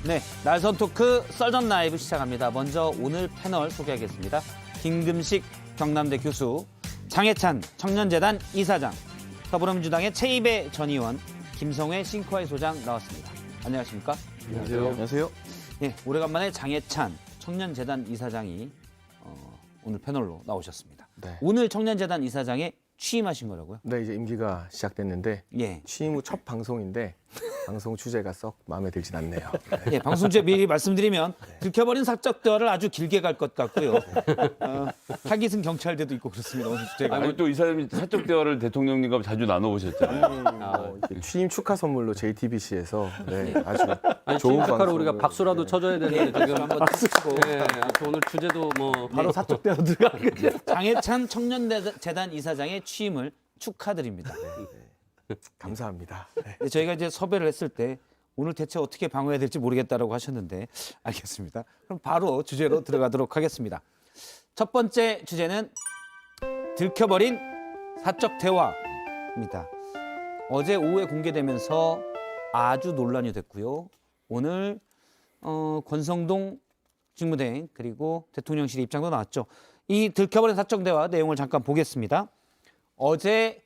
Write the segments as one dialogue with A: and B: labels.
A: 네, 날선 토크 썰전 라이브 시작합니다. 먼저 오늘 패널 소개하겠습니다. 김금식 경남대 교수, 장해찬 청년재단 이사장, 더불어민주당의 최이배 전 의원, 김성회 싱크와이 소장 나왔습니다. 안녕하십니까?
B: 안녕하세요. 안녕하세요.
A: 네, 오래간만에 장해찬 청년재단 이사장이 오늘 패널로 나오셨습니다.
B: 네.
A: 오늘 청년재단 이사장에 취임하신 거라고요?
B: 네, 이제 임기가 시작됐는데
A: 예.
B: 취임 후 첫 방송인데 방송 주제가 썩 마음에 들진 않네요. 네.
A: 예, 방송 중에 미리 말씀드리면 들켜버린 사적 대화를 아주 길게 갈 것 같고요. 타깃은 경찰대도 있고 그렇습니다. 오늘 주제가.
C: 아니 또 이 사람이 사적 대화를 대통령님과 자주 나눠보셨잖아요.
B: 취임 축하 선물로 JTBC에서 아주
D: 아니,
B: 좋은
D: 취임 축하로
B: 방송을,
D: 우리가 박수라도 쳐줘야 되는데 지금
A: 한번 치고
D: 네, 오늘 주제도 뭐
B: 바로 사적 대화 들어가겠죠.
A: 장해찬 청년재단 이사장의 취임을 축하드립니다.
B: 감사합니다. 네.
A: 근데 저희가 이제 섭외를 했을 때 오늘 대체 어떻게 방어해야 될지 모르겠다라고 하셨는데 알겠습니다. 그럼 바로 주제로 들어가도록 하겠습니다. 첫 번째 주제는 들켜버린 사적 대화입니다. 어제 오후에 공개되면서 아주 논란이 됐고요. 오늘 권성동 직무대행 그리고 대통령실 입장도 나왔죠. 이 들켜버린 사적 대화 내용을 잠깐 보겠습니다. 어제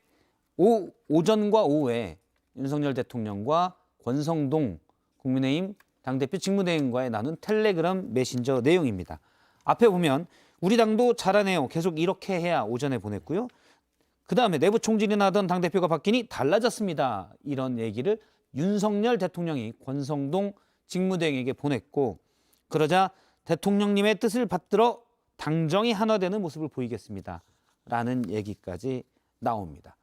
A: 오전과 오후에 윤석열 대통령과 권성동 국민의힘 당대표 직무대행과의 나눈 텔레그램 메신저 내용입니다. 앞에 보면 우리 당도 잘하네요. 계속 이렇게 해야 오전에 보냈고요. 그다음에 내부 총질이 나던 당대표가 바뀌니 달라졌습니다. 이런 얘기를 윤석열 대통령이 권성동 직무대행에게 보냈고 그러자 대통령님의 뜻을 받들어 당정이 하나 되는 모습을 보이겠습니다. 라는 얘기까지 나옵니다.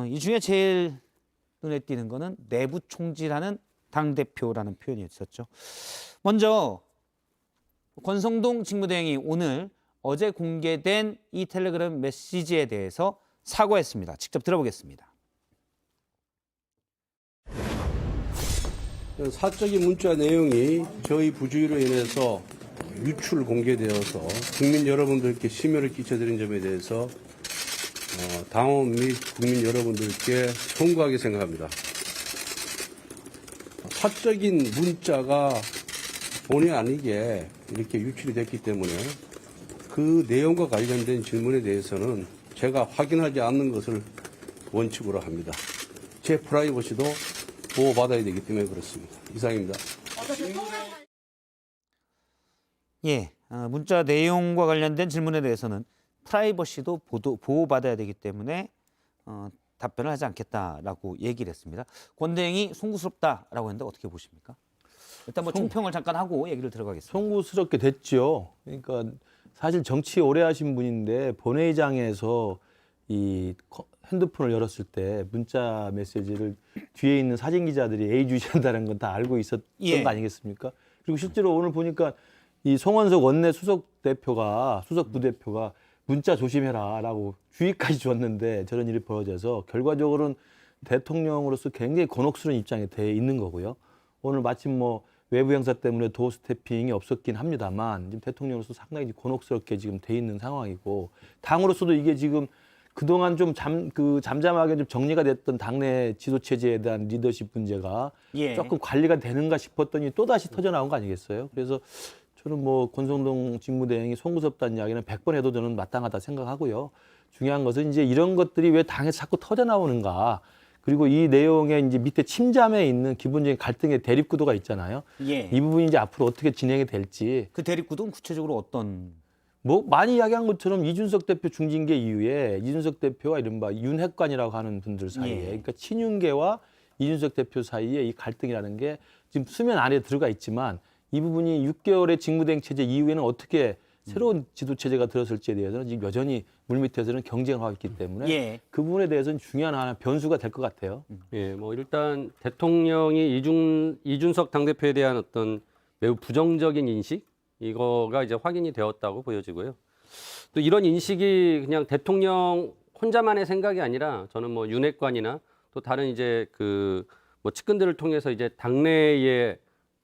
A: 이 중에 제일 눈에 띄는 거는 내부 총질하는 당대표라는 표현이 있었죠. 먼저 권성동 직무대행이 오늘 어제 공개된 이 텔레그램 메시지에 대해서 사과했습니다. 직접 들어보겠습니다.
E: 사적인 문자 내용이 저희 부주의로 인해서 유출 공개되어서 국민 여러분들께 심려를 끼쳐드린 점에 대해서 당원 및 국민 여러분들께 송구하게 생각합니다. 사적인 문자가 본의 아니게 이렇게 유출이 됐기 때문에 그 내용과 관련된 질문에 대해서는 제가 확인하지 않는 것을 원칙으로 합니다. 제 프라이버시도 보호받아야 되기 때문에 그렇습니다. 이상입니다.
A: 예, 문자 내용과 관련된 질문에 대해서는 프라이버시도 보호받아야 되기 때문에 답변을 하지 않겠다라고 얘기를 했습니다. 권 대행이 송구스럽다라고 했는데 어떻게 보십니까? 일단 뭐 총평을 잠깐 하고 얘기를 들어가겠습니다.
F: 송구스럽게 됐죠. 그러니까 사실 정치 오래 하신 분인데 본회의장에서 이 핸드폰을 열었을 때 문자 메시지를 뒤에 있는 사진 기자들이 예의주시한다는 건 다 알고 있었던 거 아니겠습니까? 그리고 실제로 오늘 보니까 이 송원석 원내 수석 부대표가 문자 조심해라라고 주의까지 줬는데 저런 일이 벌어져서 결과적으로는 대통령으로서 굉장히 곤혹스러운 입장에 돼 있는 거고요. 오늘 마침 뭐 외부 행사 때문에 도어 스태핑이 없었긴 합니다만 지금 대통령으로서 상당히 곤혹스럽게 지금 돼 있는 상황이고 당으로서도 이게 지금 그동안 좀 잠잠하게 좀 정리가 됐던 당내 지도 체제에 대한 리더십 문제가 조금 관리가 되는가 싶었더니 또 다시 터져 나온 거 아니겠어요? 그래서 저는 뭐 권성동 직무대행이 송구스럽다는 이야기는 100번 해도 저는 마땅하다 생각하고요. 중요한 것은 이제 이런 것들이 왜 당에서 자꾸 터져 나오는가. 그리고 이 내용에 이제 밑에 침잠에 있는 기본적인 갈등의 대립구도가 있잖아요. 이 부분이 이제 앞으로 어떻게 진행이 될지.
A: 그 대립구도는 구체적으로 어떤?
F: 뭐 많이 이야기한 것처럼 이준석 대표 중징계 이후에 이준석 대표와 이른바 윤핵관이라고 하는 분들 사이에 그러니까 친윤계와 이준석 대표 사이에 이 갈등이라는 게 지금 수면 안에 들어가 있지만 이 부분이 6개월의 직무대행 체제 이후에는 어떻게 새로운 지도 체제가 들어설지에 대해서는 지금 여전히 물밑에서는 경쟁을 하고 있기 때문에 그 부분에 대해서는 중요한 하나 변수가 될 것 같아요.
D: 예, 뭐 일단 대통령이 이준석 당대표에 대한 어떤 매우 부정적인 인식 이거가 이제 확인이 되었다고 보여지고요. 또 이런 인식이 그냥 대통령 혼자만의 생각이 아니라 저는 뭐 윤핵관이나 또 다른 이제 그 뭐 측근들을 통해서 이제 당내에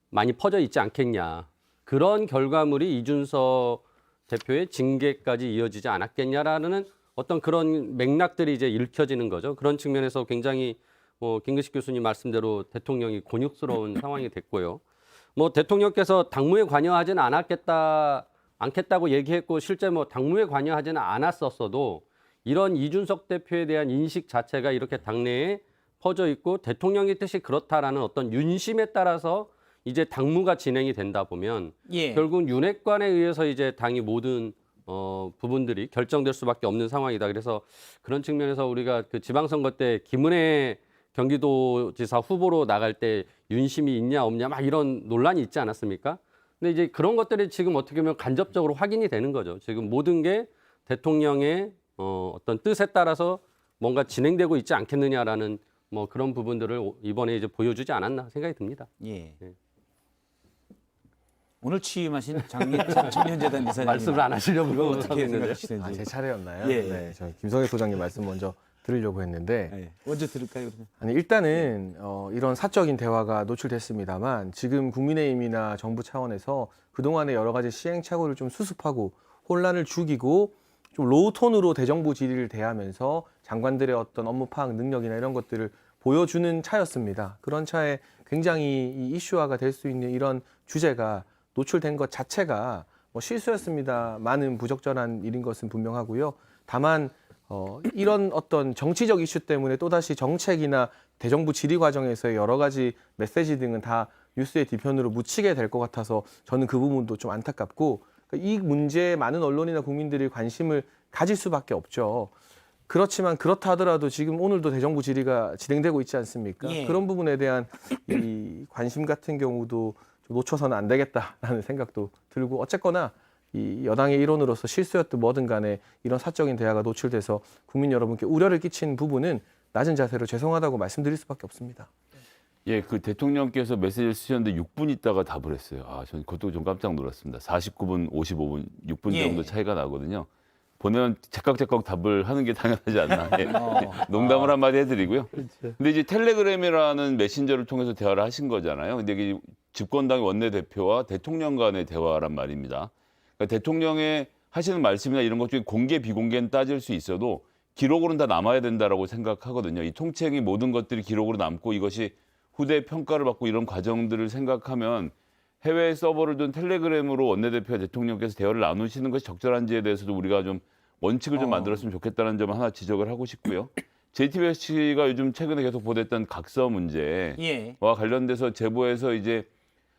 D: 많이 퍼져 있지 않겠냐. 그런 결과물이 이준석 대표의 징계까지 이어지지 않았겠냐라는 어떤 그런 맥락들이 이제 읽혀지는 거죠. 그런 측면에서 굉장히 김근식 교수님 말씀대로 대통령이 곤욕스러운 상황이 됐고요. 뭐 대통령께서 당무에 관여하지는 않겠다고 얘기했고 실제 뭐 당무에 관여하지는 않았었어도 이런 이준석 대표에 대한 인식 자체가 이렇게 당내에 퍼져 있고 대통령의 뜻이 그렇다라는 어떤 윤심에 따라서 이제 당무가 진행이 된다 보면
A: 예.
D: 결국 윤핵관에 의해서 이제 당이 모든 부분들이 결정될 수밖에 없는 상황이다. 그래서 그런 측면에서 우리가 그 지방선거 때 김은혜 경기도지사 후보로 나갈 때 윤심이 있냐 없냐 막 이런 논란이 있지 않았습니까? 근데 이제 그런 것들이 지금 어떻게 보면 간접적으로 확인이 되는 거죠. 지금 모든 게 대통령의 어떤 뜻에 따라서 뭔가 진행되고 있지 않겠느냐라는 뭐 그런 부분들을 이번에 이제 보여주지 않았나 생각이 듭니다.
A: 예.
D: 네.
A: 오늘 취임하신 청년재단 이사님
D: 말씀을 안 하시려고
A: 이거
D: 하고
A: 어떻게
D: 있는데.
A: 생각하시는지.
B: 제 차례였나요?
A: 예.
B: 네, 저희 김성애 소장님 말씀 먼저 들으려고 했는데
A: 예. 먼저 들을까요? 그러면?
B: 아니 일단은 이런 사적인 대화가 노출됐습니다만 지금 국민의힘이나 정부 차원에서 그동안의 여러 가지 시행착오를 좀 수습하고 혼란을 죽이고 좀 로우 톤으로 대정부 질의를 대하면서 장관들의 어떤 업무 파악 능력이나 이런 것들을 보여주는 차였습니다. 그런 차에 굉장히 이 이슈화가 될 수 있는 이런 주제가 노출된 것 자체가 뭐 실수였습니다. 많은 부적절한 일인 것은 분명하고요. 다만 이런 어떤 정치적 이슈 때문에 또다시 정책이나 대정부 질의 과정에서의 여러 가지 메시지 등은 다 뉴스의 뒤편으로 묻히게 될 것 같아서 저는 그 부분도 좀 안타깝고 이 문제에 많은 언론이나 국민들이 관심을 가질 수밖에 없죠. 그렇지만 그렇다 하더라도 지금 오늘도 대정부 질의가 진행되고 있지 않습니까?
A: 예.
B: 그런 부분에 대한 이 관심 같은 경우도 좀 놓쳐서는 안 되겠다라는 생각도 들고 어쨌거나 이 여당의 일원으로서 실수였든 뭐든 간에 이런 사적인 대화가 노출돼서 국민 여러분께 우려를 끼친 부분은 낮은 자세로 죄송하다고 말씀드릴 수밖에 없습니다.
C: 예, 그 대통령께서 메시지를 쓰셨는데 6분 있다가 답을 했어요. 아, 전 그것도 좀 깜짝 놀랐습니다. 49분, 55분, 6분
A: 예.
C: 정도 차이가 나거든요. 보내면 제깍제깍 답을 하는 게 당연하지 않나. 예. 농담을 한마디 해드리고요. 근데 이제 텔레그램이라는 메신저를 통해서 대화를 하신 거잖아요. 근데 이게 집권당 원내대표와 대통령 간의 대화란 말입니다. 그러니까 대통령의 하시는 말씀이나 이런 것 중에 공개, 비공개는 따질 수 있어도 기록으로는 다 남아야 된다라고 생각하거든요. 이 통칭이 모든 것들이 기록으로 남고 이것이 후대 평가를 받고 이런 과정들을 생각하면 해외 서버를 둔 텔레그램으로 원내대표와 대통령께서 대화를 나누시는 것이 적절한지에 대해서도 우리가 좀 원칙을 좀 만들었으면 좋겠다는 점 하나 지적을 하고 싶고요. JTBC가 요즘 최근에 계속 보도했던 각서 문제와
A: 예.
C: 관련돼서 제보에서 이제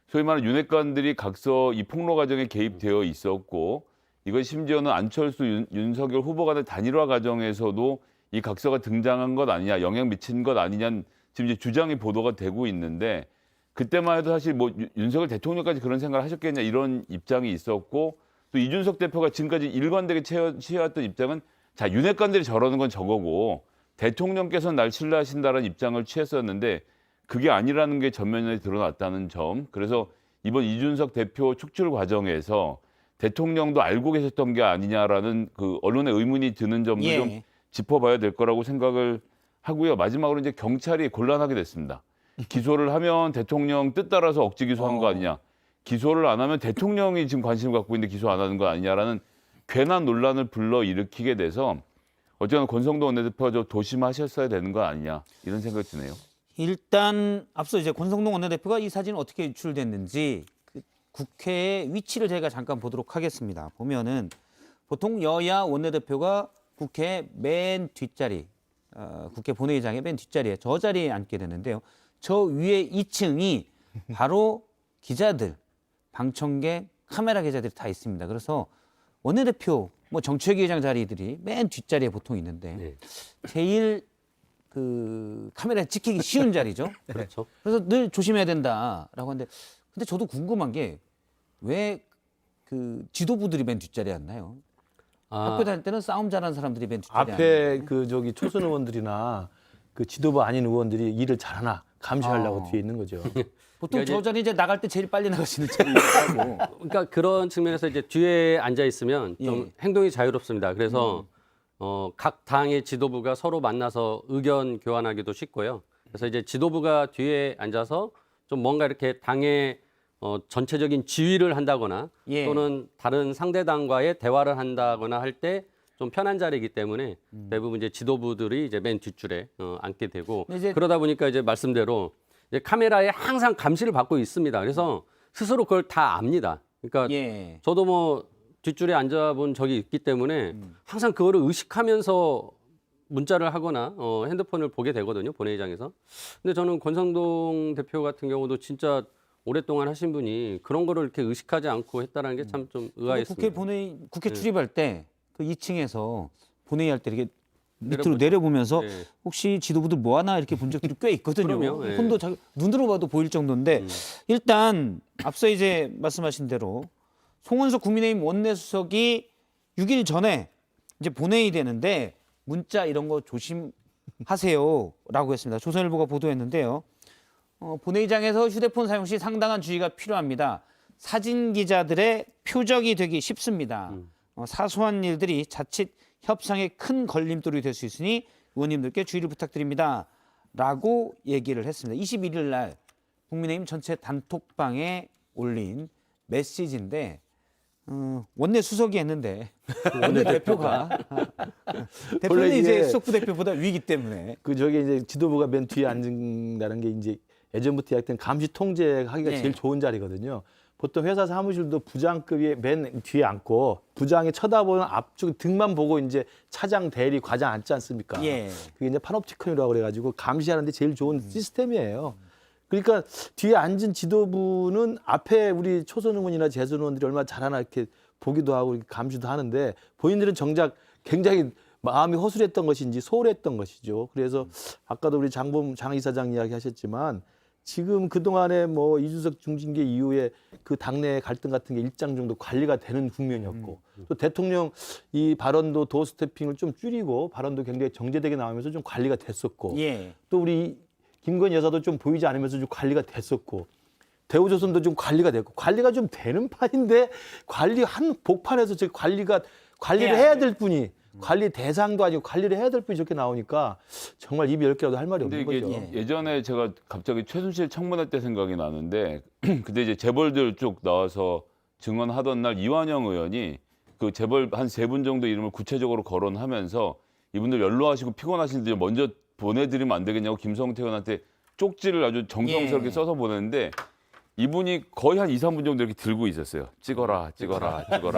C: 소위 말하는 윤핵관들이 각서 이 폭로 과정에 개입되어 있었고 이것 심지어는 안철수 윤석열 후보 간의 단일화 과정에서도 이 각서가 등장한 것 아니냐, 영향 미친 것 아니냐 지금 이제 주장이 보도가 되고 있는데 그때만 해도 사실 뭐 윤석열 대통령까지 그런 생각을 하셨겠냐 이런 입장이 있었고 또 이준석 대표가 지금까지 일관되게 취해왔던 입장은 자 윤핵관들이 저러는 건 저거고 대통령께서는 날 신뢰하신다는 입장을 취했었는데 그게 아니라는 게 전면에 드러났다는 점. 그래서 이번 이준석 대표 축출 과정에서 대통령도 알고 계셨던 게 아니냐라는 그 언론의 의문이 드는 점도
A: 예.
C: 좀 짚어봐야 될 거라고 생각을 하고요. 마지막으로 이제 경찰이 곤란하게 됐습니다. 기소를 하면 대통령 뜻 따라서 억지 기소한 거 아니냐. 기소를 안 하면 대통령이 지금 관심을 갖고 있는데 기소 안 하는 거 아니냐라는 괜한 논란을 불러일으키게 돼서 어쨌든 권성동 원내대표가 좀 도심하셨어야 되는 거 아니냐 이런 생각이 드네요.
A: 일단 앞서 이제 권성동 원내대표가 이 사진이 어떻게 유출됐는지 그 국회의 위치를 저희가 잠깐 보도록 하겠습니다. 보면은 보통 여야 원내대표가 국회 맨 뒷자리, 국회 본회의장의 맨 뒷자리에 저 자리에 앉게 되는데요. 저 위에 2층이 바로 기자들, 방청객, 카메라 기자들이 다 있습니다. 그래서 원내대표, 뭐 정책위의장 자리들이 맨 뒷자리에 보통 있는데
D: 네.
A: 제일 그 카메라에 찍히기 쉬운 자리죠.
D: 그렇죠.
A: 그래서 늘 조심해야 된다라고 하는데 근데 저도 궁금한 게 왜 그 지도부들이 맨 뒷자리에 앉나요? 학교 다닐 때는 싸움 잘하는 사람들이 맨 뒷자리에
F: 앞에 그 저기 초선 의원들이나 그 지도부 아닌 의원들이 일을 잘하나 감시하려고 뒤에 있는 거죠.
A: 보통
D: 그러니까
A: 저 자리 이제 나갈 때 제일 빨리 나가시는 자리라고.
D: 그러니까 그런 측면에서 이제 뒤에 앉아 있으면 좀 행동이 자유롭습니다. 그래서 각 당의 지도부가 서로 만나서 의견 교환하기도 쉽고요. 그래서 이제 지도부가 뒤에 앉아서 좀 뭔가 이렇게 당의 전체적인 지휘를 한다거나
A: 예.
D: 또는 다른 상대당과의 대화를 한다거나 할 때 좀 편한 자리이기 때문에 대부분 이제 지도부들이 이제 맨 뒷줄에 앉게 되고
A: 근데 이제
D: 그러다 보니까 이제 말씀대로 이제 카메라에 항상 감시를 받고 있습니다. 그래서 스스로 그걸 다 압니다. 그러니까
A: 예.
D: 저도 뭐 뒷줄에 앉아본 적이 있기 때문에 항상 그거를 의식하면서 문자를 하거나 핸드폰을 보게 되거든요, 본회의장에서. 근데 저는 권성동 대표 같은 경우도 진짜 오랫동안 하신 분이 그런 거를 이렇게 의식하지 않고 했다는 게 참 좀 의아했습니다.
A: 국회
D: 네.
A: 출입할 때 그 2층에서 본회의할 때 이렇게 밑으로
D: 내려보죠.
A: 내려보면서
D: 네.
A: 혹시 지도부들 뭐 하나 이렇게 본 적들이 꽤 있거든요.
D: 그럼요, 예.
A: 혼도 눈으로 봐도 보일 정도인데 일단 앞서 이제 말씀하신 대로 송원석 국민의힘 원내수석이 6일 전에 이제 본회의 되는데 문자 이런 거 조심하세요라고 했습니다. 조선일보가 보도했는데요. 본회의장에서 휴대폰 사용 시 상당한 주의가 필요합니다. 사진 기자들의 표적이 되기 쉽습니다. 사소한 일들이 자칫 협상에 큰 걸림돌이 될 수 있으니 의원님들께 주의를 부탁드립니다. 라고 얘기를 했습니다. 21일 날 국민의힘 전체 단톡방에 올린 메시지인데 원내 수석이 했는데 원내 대표가 대표는
F: 원래
A: 이제
F: 이게
A: 수석부 대표보다 위기 때문에
F: 그 저기 이제 지도부가 맨 뒤에 앉는다는 게 이제 예전부터 약간 감시 통제하기가
A: 네.
F: 제일 좋은 자리거든요. 보통 회사 사무실도 부장급이 맨 뒤에 앉고 부장이 쳐다보는 앞쪽 등만 보고 이제 차장, 대리, 과장 앉지 않습니까?
A: 예.
F: 그게 이제 파놉티콘이라고 그래가지고 감시하는데 제일 좋은 시스템이에요. 그러니까 뒤에 앉은 지도부는 앞에 우리 초선 의원이나 재선 의원들이 얼마나 잘하나 이렇게 보기도 하고 이렇게 감시도 하는데 본인들은 정작 굉장히 마음이 허술했던 것인지 소홀했던 것이죠. 그래서 아까도 우리 장 이사장 이야기하셨지만 지금 그동안에 뭐 이준석 중징계 이후에 그 당내 갈등 같은 게 일정 정도 관리가 되는 국면이었고 또 대통령 이 발언도 도어 스태핑을 좀 줄이고 발언도 굉장히 정제되게 나오면서 좀 관리가 됐었고
A: 예.
F: 또 우리 김건희 여사도 좀 보이지 않으면서 좀 관리가 됐었고 대우조선도 좀 관리가 됐고 관리가 좀 되는 판인데 관리 한 복판에서 저 관리를 해야 될 분이 관리 대상도 아니고 관리를 해야 될 분이 저렇게 나오니까 정말 입이 10개라도 할 말이
C: 근데
F: 없는
C: 이게
F: 거죠.
C: 예전에 제가 갑자기 최순실 청문회 때 생각이 나는데 그때 이제 재벌들 쭉 나와서 증언하던 날 이완영 의원이 그 재벌 한 3분 정도 이름을 구체적으로 거론하면서 이분들 연로하시고 피곤하신데 먼저 보내드리면 안 되겠냐고 김성태 의원한테 쪽지를 아주 정성스럽게
A: 예.
C: 써서 보냈는데 이분이 거의 한 2, 3분 정도 이렇게 들고 있었어요. 찍어라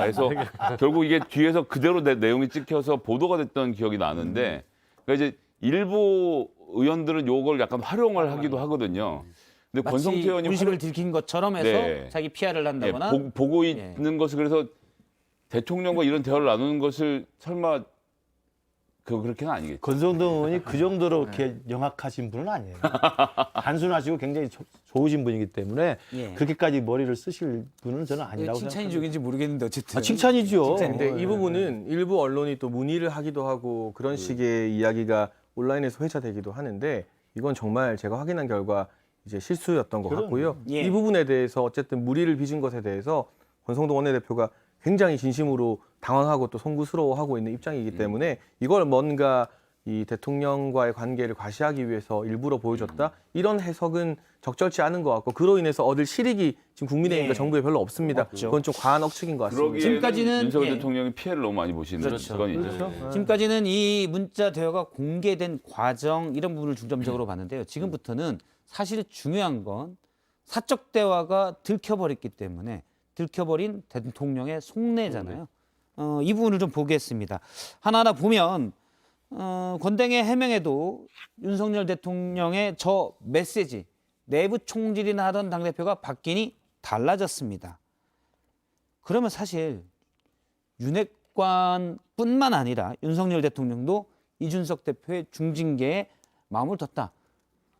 C: 해서 결국 이게 뒤에서 그대로 내용이 찍혀서 보도가 됐던 기억이 나는데 그러니까 이제 일부 의원들은 요걸 약간 활용을 하기도 하거든요. 근데 권성태
A: 마치
C: 의원이
A: 본심을 들킨 것처럼 해서
C: 네.
A: 자기 PR을 한다거나
C: 보고 있는 것을 그래서 대통령과 이런 대화를 나누는 것을 설마 그렇게는 아니겠죠.
F: 권성동 의원이 그 정도로 이렇게 영악하신 분은 아니에요. 단순하시고 굉장히 좋으신 분이기 때문에
A: 예.
F: 그렇게까지 머리를 쓰실 분은 저는 아니라고
A: 칭찬이
F: 생각합니다.
A: 적인지 모르겠는데 어쨌든
F: 칭찬이죠.
B: 근데 이 부분은 일부 언론이 또 문의를 하기도 하고 그런 식의 이야기가 온라인에서 회자되기도 하는데 이건 정말 제가 확인한 결과 이제 실수였던 것 같고요.
A: 예.
B: 이 부분에 대해서 어쨌든 무리를 빚은 것에 대해서 권성동 원내대표가 굉장히 진심으로 당황하고 또 송구스러워하고 있는 입장이기 때문에 이걸 뭔가 이 대통령과의 관계를 과시하기 위해서 일부러 보여줬다 이런 해석은 적절치 않은 것 같고 그로 인해서 얻을 실익이 지금 국민의힘과
A: 예.
B: 정부에 별로 없습니다.
A: 없죠.
B: 그건 좀 과한 억측인 것 같습니다.
C: 그러기에는
A: 지금까지는-
C: 윤석열
A: 예.
C: 대통령이 피해를 너무 많이 보시는
A: 그렇죠.
C: 건이죠.
B: 그렇죠.
A: 지금까지는 이 문자 대화가 공개된 과정 이런 부분을 중점적으로 봤는데요. 지금부터는 사실 중요한 건 사적 대화가 들켜버렸기 때문에 들켜버린 대통령의 속내잖아요. 이 부분을 좀 보겠습니다. 하나하나 보면 권댕의 해명에도 윤석열 대통령의 저 메시지 내부 총질이나 하던 당대표가 바뀌니 달라졌습니다. 그러면 사실 윤핵관뿐만 아니라 윤석열 대통령도 이준석 대표의 중징계에 마음을 뒀다.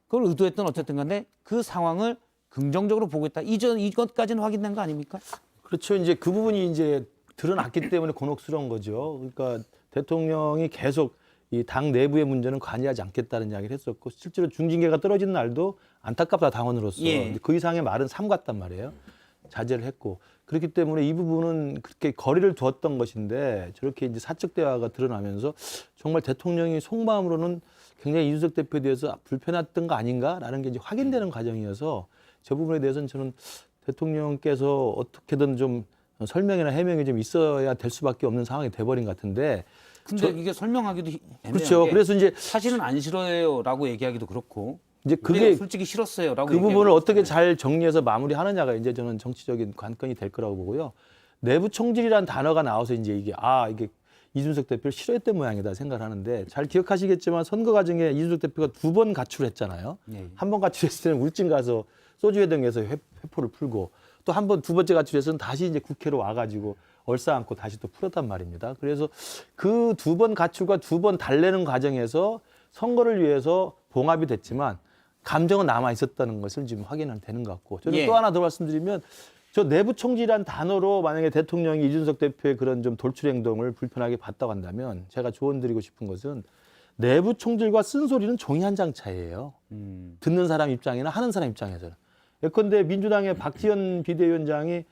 A: 그걸 의도했던 어쨌든 간에 그 상황을 긍정적으로 보고 있다. 이것까지는 확인된 거 아닙니까?
F: 그렇죠. 이제 그 부분이 이제 드러났기 때문에 곤혹스러운 거죠. 그러니까 대통령이 계속 이 당 내부의 문제는 관여하지 않겠다는 이야기를 했었고 실제로 중징계가 떨어진 날도 안타깝다 당원으로서
A: 예.
F: 그 이상의 말은 삼갔단 말이에요. 자제를 했고 그렇기 때문에 이 부분은 그렇게 거리를 두었던 것인데 저렇게 이제 사적 대화가 드러나면서 정말 대통령이 속마음으로는 굉장히 이준석 대표에 대해서 불편했던 거 아닌가라는 게 이제 확인되는 과정이어서 저 부분에 대해서는 저는 대통령께서 어떻게든 좀 설명이나 해명이 좀 있어야 될 수밖에 없는 상황이 돼버린 것 같은데.
A: 근데 이게 설명하기도 애매한
F: 그렇죠.
A: 게
F: 그래서 이제
A: 사실은 안 싫어요라고 얘기하기도 그렇고.
F: 이제
A: 그게
F: 그게
A: 솔직히 싫었어요라고.
F: 그 부분을 어떻게 잘 정리해서 마무리하느냐가 이제 저는 정치적인 관건이 될 거라고 보고요. 내부 총질이라는 단어가 나와서 이제 이게 이준석 대표를 싫어했던 모양이다 생각을 하는데, 잘 기억하시겠지만 선거 과정에 이준석 대표가 2번 가출했잖아요.
A: 예.
F: 한 번 가출했을 때는 울진 가서 소주 회동에서 회포를 풀고, 또 한 번 2번째 가출해서는 다시 이제 국회로 와가지고 얼싸안고 다시 또 풀었단 말입니다. 그래서 그 2번 가출과 2번 달래는 과정에서 선거를 위해서 봉합이 됐지만 감정은 남아 있었다는 것을 지금 확인은 되는 것 같고, 저는
A: 예.
F: 또 하나 더 말씀드리면, 저 내부 총질이란 단어로 만약에 대통령이 이준석 대표의 그런 좀 돌출 행동을 불편하게 봤다고 한다면, 제가 조언 드리고 싶은 것은 내부 총질과 쓴소리는 종이 한 장 차이예요. 듣는 사람 입장이나 하는 사람 입장에서는. 예컨대 민주당의 박지원 비대위원장이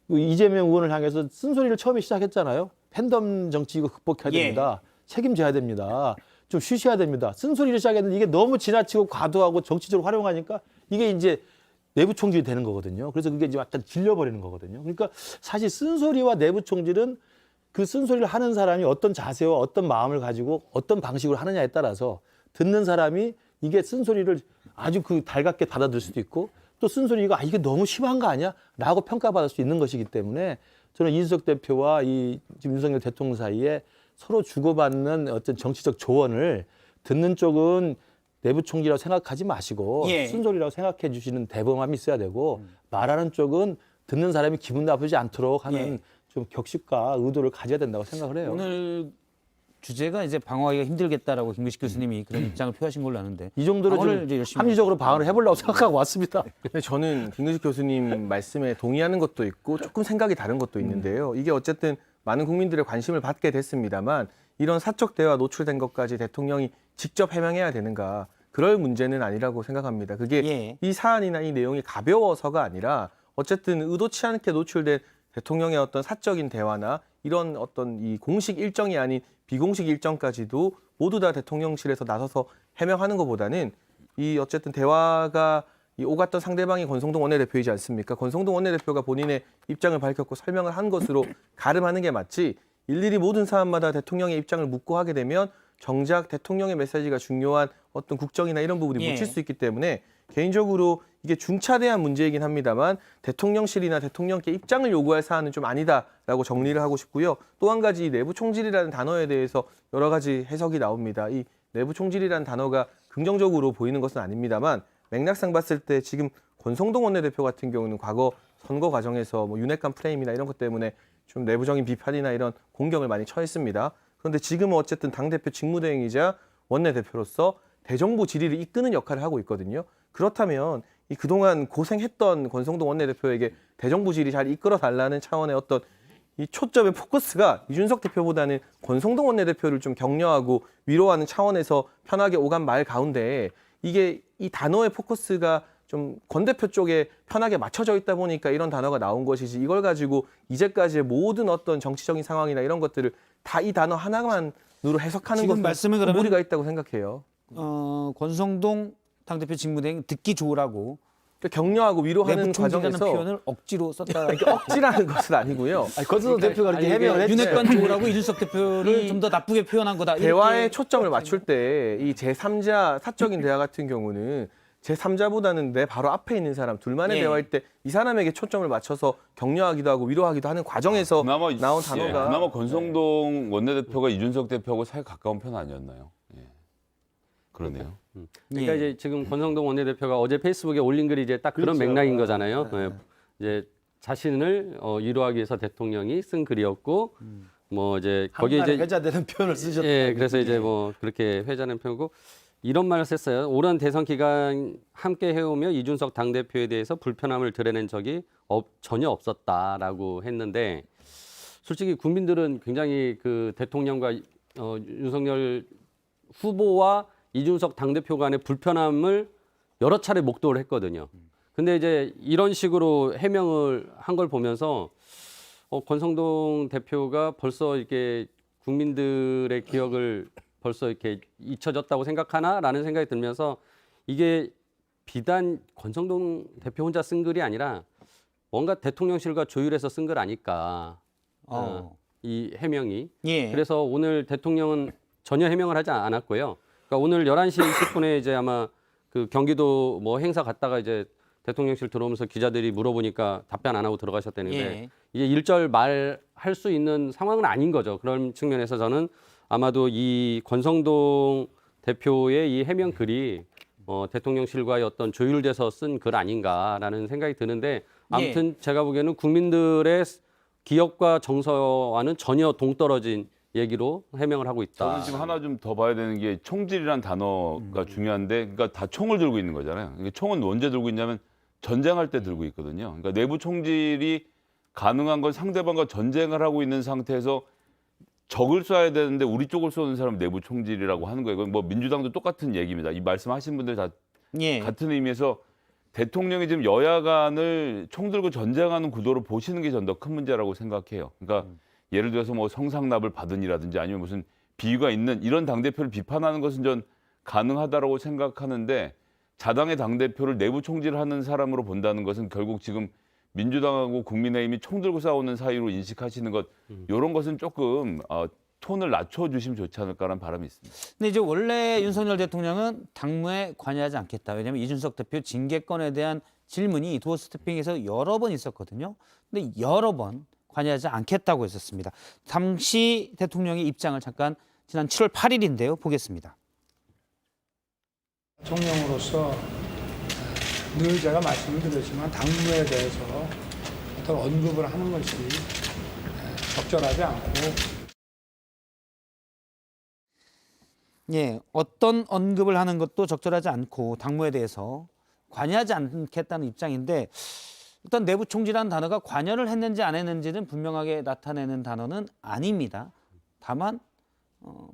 F: 이재명 의원을 향해서 쓴소리를 처음에 시작했잖아요. 팬덤 정치 이거 극복해야 됩니다. 책임져야 됩니다. 좀 쉬셔야 됩니다. 쓴소리를 시작했는데 이게 너무 지나치고 과도하고 정치적으로 활용하니까 이게 이제 내부 총질이 되는 거거든요. 그래서 그게 이제 약간 질려버리는 거거든요. 그러니까 사실 쓴소리와 내부 총질은 그 쓴소리를 하는 사람이 어떤 자세와 어떤 마음을 가지고 어떤 방식으로 하느냐에 따라서 듣는 사람이 이게 쓴소리를 아주 그 달갑게 받아들일 수도 있고, 또 쓴소리가 이게 너무 심한 거 아니야? 라고 평가받을 수 있는 것이기 때문에 저는 이준석 대표와 이 지금 윤석열 대통령 사이에 서로 주고받는 어떤 정치적 조언을 듣는 쪽은 내부 총질이라고 생각하지 마시고
A: 예.
F: 쓴소리라고 생각해 주시는 대범함이 있어야 되고, 말하는 쪽은 듣는 사람이 기분 나쁘지 않도록 하는 좀 격식과 의도를 가져야 된다고 생각을 해요.
A: 오늘 주제가 이제 방어하기가 힘들겠다라고 김규식 교수님이 그런 입장을 표하신 걸로 아는데,
F: 이 정도로
A: 방어를
F: 좀
A: 이제 열심히
F: 합리적으로 방어를 해보려고 생각하고 왔습니다.
B: 근데 저는 김근식 교수님 말씀에 동의하는 것도 있고 조금 생각이 다른 것도 있는데요. 이게 어쨌든 많은 국민들의 관심을 받게 됐습니다만, 이런 사적 대화 노출된 것까지 대통령이 직접 해명해야 되는가? 그럴 문제는 아니라고 생각합니다. 그게
A: 예.
B: 이 사안이나 이 내용이 가벼워서가 아니라 어쨌든 의도치 않게 노출된 대통령의 어떤 사적인 대화나 이런 어떤 이 공식 일정이 아닌 비공식 일정까지도 모두 다 대통령실에서 나서서 해명하는 것보다는, 이 어쨌든 대화가 이 오갔던 상대방이 권성동 원내대표이지 않습니까? 권성동 원내대표가 본인의 입장을 밝혔고 설명을 한 것으로 가름하는 게 맞지, 일일이 모든 사안마다 대통령의 입장을 묻고 하게 되면 정작 대통령의 메시지가 중요한 어떤 국정이나 이런 부분이
A: 예.
B: 묻힐 수 있기 때문에, 개인적으로 이게 중차대한 문제이긴 합니다만 대통령실이나 대통령께 입장을 요구할 사안은 좀 아니다라고 정리를 하고 싶고요. 또 한 가지, 이 내부 총질이라는 단어에 대해서 여러 가지 해석이 나옵니다. 이 내부 총질이라는 단어가 긍정적으로 보이는 것은 아닙니다만, 맥락상 봤을 때 지금 권성동 원내대표 같은 경우는 과거 선거 과정에서 뭐 윤핵관 프레임이나 이런 것 때문에 좀 내부적인 비판이나 이런 공격을 많이 처했습니다. 그런데 지금은 어쨌든 당대표 직무대행이자 원내대표로서 대정부 질의를 이끄는 역할을 하고 있거든요. 그렇다면 이 그동안 고생했던 권성동 원내대표에게 대정부 질의 잘 이끌어 달라는 차원의 어떤 이 초점의 포커스가 이준석 대표보다는 권성동 원내대표를 좀 격려하고 위로하는 차원에서 편하게 오간 말 가운데, 이게 이 단어의 포커스가 좀 권 대표 쪽에 편하게 맞춰져 있다 보니까 이런 단어가 나온 것이지, 이걸 가지고 이제까지의 모든 어떤 정치적인 상황이나 이런 것들을 다 이 단어 하나만으로 해석하는
A: 지금
B: 것은
A: 말씀을 그러면
B: 무리가 있다고 생각해요.
A: 권성동 당대표 직무대행 듣기 좋으라고
B: 그러니까 격려하고 위로하는
A: 내부 총질이라는
B: 과정에서
A: 표현을 억지로 썼다.
B: 이렇게 억지라는 것은 아니고요.
F: 권성동 대표가 그렇게 해명을 했죠.
A: 윤핵관 좋으라고 이준석 대표를 좀 더 나쁘게 표현한 거다.
B: 대화에
A: 이렇게
B: 초점을 맞출 때 이 제3자 사적인 대화 같은 경우는 제3자보다는 내 바로 앞에 있는 사람 둘만의
A: 예.
B: 대화일 때 이 사람에게 초점을 맞춰서 격려하기도 하고 위로하기도 하는 과정에서
C: 그나마
B: 나온
C: 예,
B: 단어가
C: 그나마 권성동 원내대표가 이준석 대표하고 사이 가까운 편 아니었나요? 예. 그러네요.
D: 그러니까
A: 예.
D: 이제 지금 권성동 원내대표가 어제 페이스북에 올린 글이 이제 딱 그런
F: 그렇죠.
D: 맥락인 거잖아요. 예. 이제 자신을 위로하기 위해서 대통령이 쓴 글이었고, 뭐 이제 거기에
F: 한간에
D: 이제
F: 회자되는 표현을 쓰셨다.
D: 예, 그래서 이제 뭐 그렇게 회자는 편이고, 이런 말을 썼어요. 오랜 대선 기간 함께 해오며 이준석 당대표에 대해서 불편함을 드러낸 적이 전혀 없었다라고 했는데, 솔직히 국민들은 굉장히 그 대통령과 윤석열 후보와 이준석 당대표 간의 불편함을 여러 차례 목도를 했거든요. 근데 이제 이런 식으로 해명을 한 걸 보면서 권성동 대표가 벌써 이렇게 국민들의 기억을 벌써 이렇게 잊혀졌다고 생각하나라는 생각이 들면서, 이게 비단 권성동 대표 혼자 쓴 글이 아니라 뭔가 대통령실과 조율해서 쓴 글 아닐까, 이 해명이.
A: 예.
D: 그래서 오늘 대통령은 전혀 해명을 하지 않았고요. 그러니까 오늘 11시 20분에 이제 아마 그 경기도 뭐 행사 갔다가 이제 대통령실 들어오면서 기자들이 물어보니까 답변 안 하고 들어가셨다는데
A: 예.
D: 이제 일절 말할 수 있는 상황은 아닌 거죠. 그런 측면에서 저는 아마도 이 권성동 대표의 이 해명 글이 대통령실과의 어떤 조율돼서 쓴 글 아닌가라는 생각이 드는데 아무튼 제가 보기에는 국민들의 기억과 정서와는 전혀 동떨어진 얘기로 해명을 하고 있다.
C: 저는 지금 하나 좀 더 봐야 되는 게 총질이란 단어가 중요한데, 그러니까 다 총을 들고 있는 거잖아요. 이게 총은 언제 들고 있냐면 전쟁할 때 들고 있거든요. 그러니까 내부 총질이 가능한 건 상대방과 전쟁을 하고 있는 상태에서 적을 쏴야 되는데 우리 쪽을 쏘는 사람 내부 총질이라고 하는 거예요. 이건 뭐 민주당도 똑같은 얘기입니다. 이 말씀하신 분들 다
A: 예.
C: 같은 의미에서 대통령이 지금 여야 간을 총 들고 전쟁하는 구도로 보시는 게 전 더 큰 문제라고 생각해요. 그러니까 예를 들어서 뭐 성상납을 받은이라든지 아니면 무슨 비위가 있는 이런 당대표를 비판하는 것은 전 가능하다라고 생각하는데, 자당의 당대표를 내부 총질하는 사람으로 본다는 것은 결국 지금 민주당하고 국민의힘이 총 들고 싸우는 사이로 인식하시는 것, 이런 것은 조금 톤을 낮춰주시면 좋지 않을까라는 바람이 있습니다.
A: 근데 이제 원래 윤석열 대통령은 당무에 관여하지 않겠다. 왜냐하면 이준석 대표 징계권에 대한 질문이 도어 스태핑에서 여러 번 있었거든요. 근데 여러 번 관여하지 않겠다고 했었습니다. 당시 대통령의 입장을 잠깐 지난 7월 8일인데요. 보겠습니다.
G: 대통령으로서 늘 제가 말씀을 드렸지만 당무에 대해서 어떤 언급을 하는 것이 적절하지 않고
A: 예, 어떤 언급을 하는 것도 적절하지 않고 당무에 대해서 관여하지 않겠다는 입장인데, 일단 내부 총질이라는 단어가 관여를 했는지 안 했는지는 분명하게 나타내는 단어는 아닙니다. 다만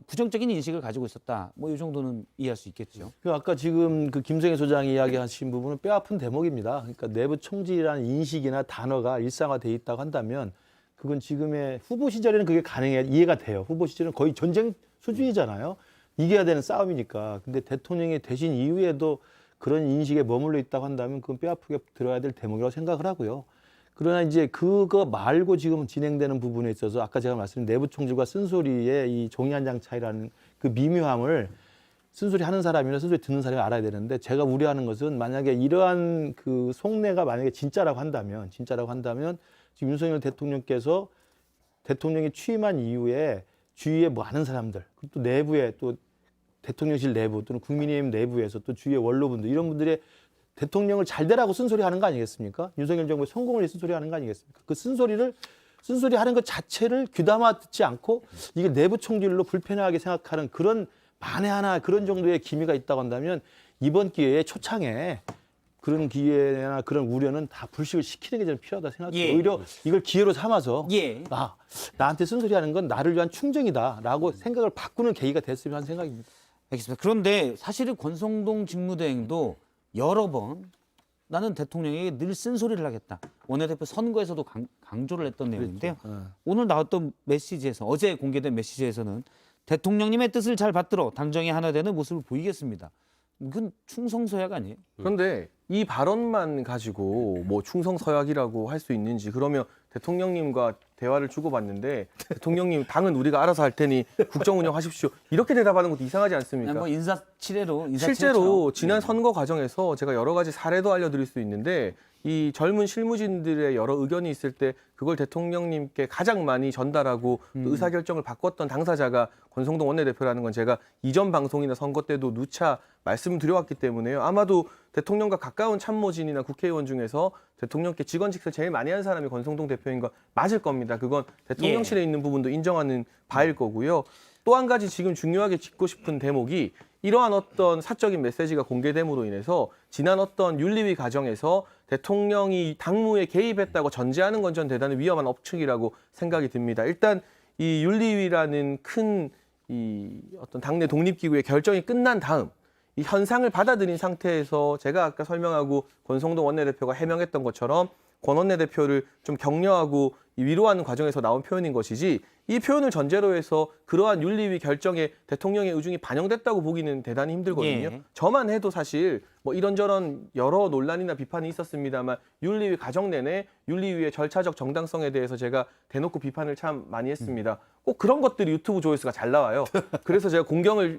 A: 부정적인 인식을 가지고 있었다. 뭐 이 정도는 이해할 수 있겠죠.
F: 그 아까 지금 그 김성애 소장이 이야기하신 부분은 뼈아픈 대목입니다. 그러니까 내부 총질이라는 인식이나 단어가 일상화돼 있다고 한다면 그건 지금의 후보 시절에는 그게 이해가 돼요. 후보 시절은 거의 전쟁 수준이잖아요. 이겨야 되는 싸움이니까. 근데 대통령이 되신 이후에도 그런 인식에 머물러 있다고 한다면 그건 뼈아프게 들어야 될 대목이라고 생각을 하고요. 그러나 이제 그거 말고 지금 진행되는 부분에 있어서 아까 제가 말씀드린 내부 총질과 쓴소리의 이 종이 한 장 차이라는 그 미묘함을 쓴소리 하는 사람이나 쓴소리 듣는 사람이 알아야 되는데, 제가 우려하는 것은 만약에 이러한 그 속내가 만약에 진짜라고 한다면 지금 윤석열 대통령께서 대통령이 취임한 이후에 주위에 많은 사람들, 또 내부에 또 대통령실 내부 또는 국민의힘 내부에서 또 주위의 원로분들, 이런 분들의 대통령을 잘 되라고 쓴소리 하는 거 아니겠습니까? 윤석열 정부의 성공을 위해 쓴소리 하는 거 아니겠습니까? 그 쓴소리 하는 것 자체를 귀담아 듣지 않고 이게 내부 총질로 불편하게 생각하는 그런 만에 하나 그런 정도의 기미가 있다고 한다면 이번 기회에 초창에 그런 기회나 그런 우려는 다 불식을 시키는 게 저는 필요하다 생각해요.
A: 예.
F: 오히려 이걸 기회로 삼아서
A: 예.
F: 나한테 쓴소리하는 건 나를 위한 충정이다라고 생각을 바꾸는 계기가 됐으면 하는 생각입니다.
A: 알겠습니다. 그런데 사실은 권성동 직무대행도 여러 번 나는 대통령에게 늘 쓴소리를 하겠다. 원내대표 선거에서도 강조를 했던 내용인데요. 오늘 나왔던 메시지에서, 어제 공개된 메시지에서는 대통령님의 뜻을 잘 받들어 당정이 하나 되는 모습을 보이겠습니다. 이건 충성서약 아니에요?
B: 그런데 이 발언만 가지고 뭐 충성서약이라고 할 수 있는지, 그러면 대통령님과 대화를 주고받는데 대통령님 당은 우리가 알아서 할 테니 국정 운영하십시오, 이렇게 대답하는 것도 이상하지 않습니까?
A: 그냥 뭐 인사치레로
B: 실제로 지난 선거 과정에서 제가 여러 가지 사례도 알려드릴 수 있는데, 이 젊은 실무진들의 여러 의견이 있을 때 그걸 대통령님께 가장 많이 전달하고 또 의사결정을 바꿨던 당사자가 권성동 원내대표라는 건 제가 이전 방송이나 선거 때도 누차 말씀드려왔기 때문에요. 아마도 대통령과 가까운 참모진이나 국회의원 중에서 대통령께 직원직을 제일 많이 한 사람이 권성동 대표인 건 맞을 겁니다. 그건 대통령실에 있는 부분도 인정하는 바일 거고요. 또 한 가지 지금 중요하게 짚고 싶은 대목이, 이러한 어떤 사적인 메시지가 공개됨으로 인해서 지난 어떤 윤리위 과정에서 대통령이 당무에 개입했다고 전제하는 건 전 대단히 위험한 억측이라고 생각이 듭니다. 일단 이 윤리위라는 큰 이 어떤 당내 독립기구의 결정이 끝난 다음 이 현상을 받아들인 상태에서 제가 아까 설명하고 권성동 원내대표가 해명했던 것처럼 권 원내대표를 좀 격려하고 위로하는 과정에서 나온 표현인 것이지, 이 표현을 전제로 해서 그러한 윤리위 결정에 대통령의 의중이 반영됐다고 보기는 대단히 힘들거든요.
A: 예.
B: 저만 해도 사실 뭐 이런저런 여러 논란이나 비판이 있었습니다만 윤리위 과정 내내 윤리위의 절차적 정당성에 대해서 제가 대놓고 비판을 참 많이 했습니다. 꼭 그런 것들이 유튜브 조회수가 잘 나와요. 그래서 제가 공경에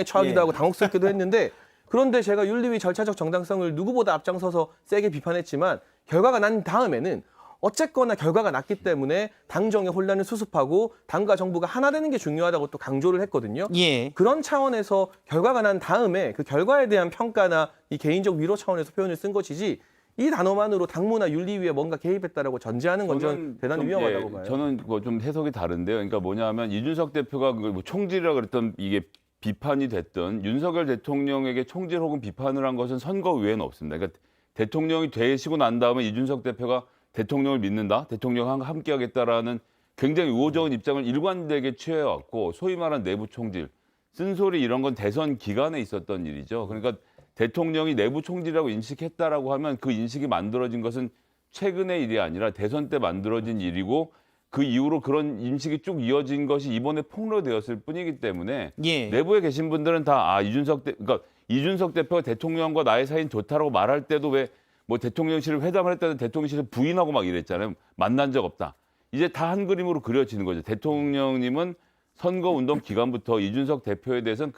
B: 처하기도 하고 당혹스럽기도 했는데, 그런데 제가 윤리위 절차적 정당성을 누구보다 앞장서서 세게 비판했지만 결과가 난 다음에는 어쨌거나 결과가 났기 때문에 당정의 혼란을 수습하고 당과 정부가 하나 되는 게 중요하다고 또 강조를 했거든요.
A: 예.
B: 그런 차원에서 결과가 난 다음에 그 결과에 대한 평가나 이 개인적 위로 차원에서 표현을 쓴 것이지 이 단어만으로 당무나 윤리위에 뭔가 개입했다라고 전제하는 건 저는 대단히
C: 좀,
B: 위험하다고 봐요.
C: 저는 뭐 좀 해석이 다른데요. 그러니까 뭐냐면 이준석 대표가 뭐 총질이라 그랬던 이게 비판이 됐던 윤석열 대통령에게 총질 혹은 비판을 한 것은 선거 외에는 없습니다. 그러니까 대통령이 되시고 난 다음에 이준석 대표가 대통령을 믿는다, 대통령과 함께하겠다라는 굉장히 우호적인 입장을 일관되게 취해왔고 소위 말하는 내부 총질, 쓴소리 이런 건 대선 기간에 있었던 일이죠. 그러니까 대통령이 내부 총질이라고 인식했다라고 하면 그 인식이 만들어진 것은 최근의 일이 아니라 대선 때 만들어진 일이고 그 이후로 그런 인식이 쭉 이어진 것이 이번에 폭로되었을 뿐이기 때문에
A: 예.
C: 내부에 계신 분들은 다 그러니까 이준석 대표가 대통령과 나의 사이는 좋다라고 말할 때도 왜 뭐 대통령실을 회담을 했다는 대통령실을 부인하고 막 이랬잖아요. 만난 적 없다. 이제 다 한 그림으로 그려지는 거죠. 대통령님은 선거운동 기간부터 이준석 대표에 대해서는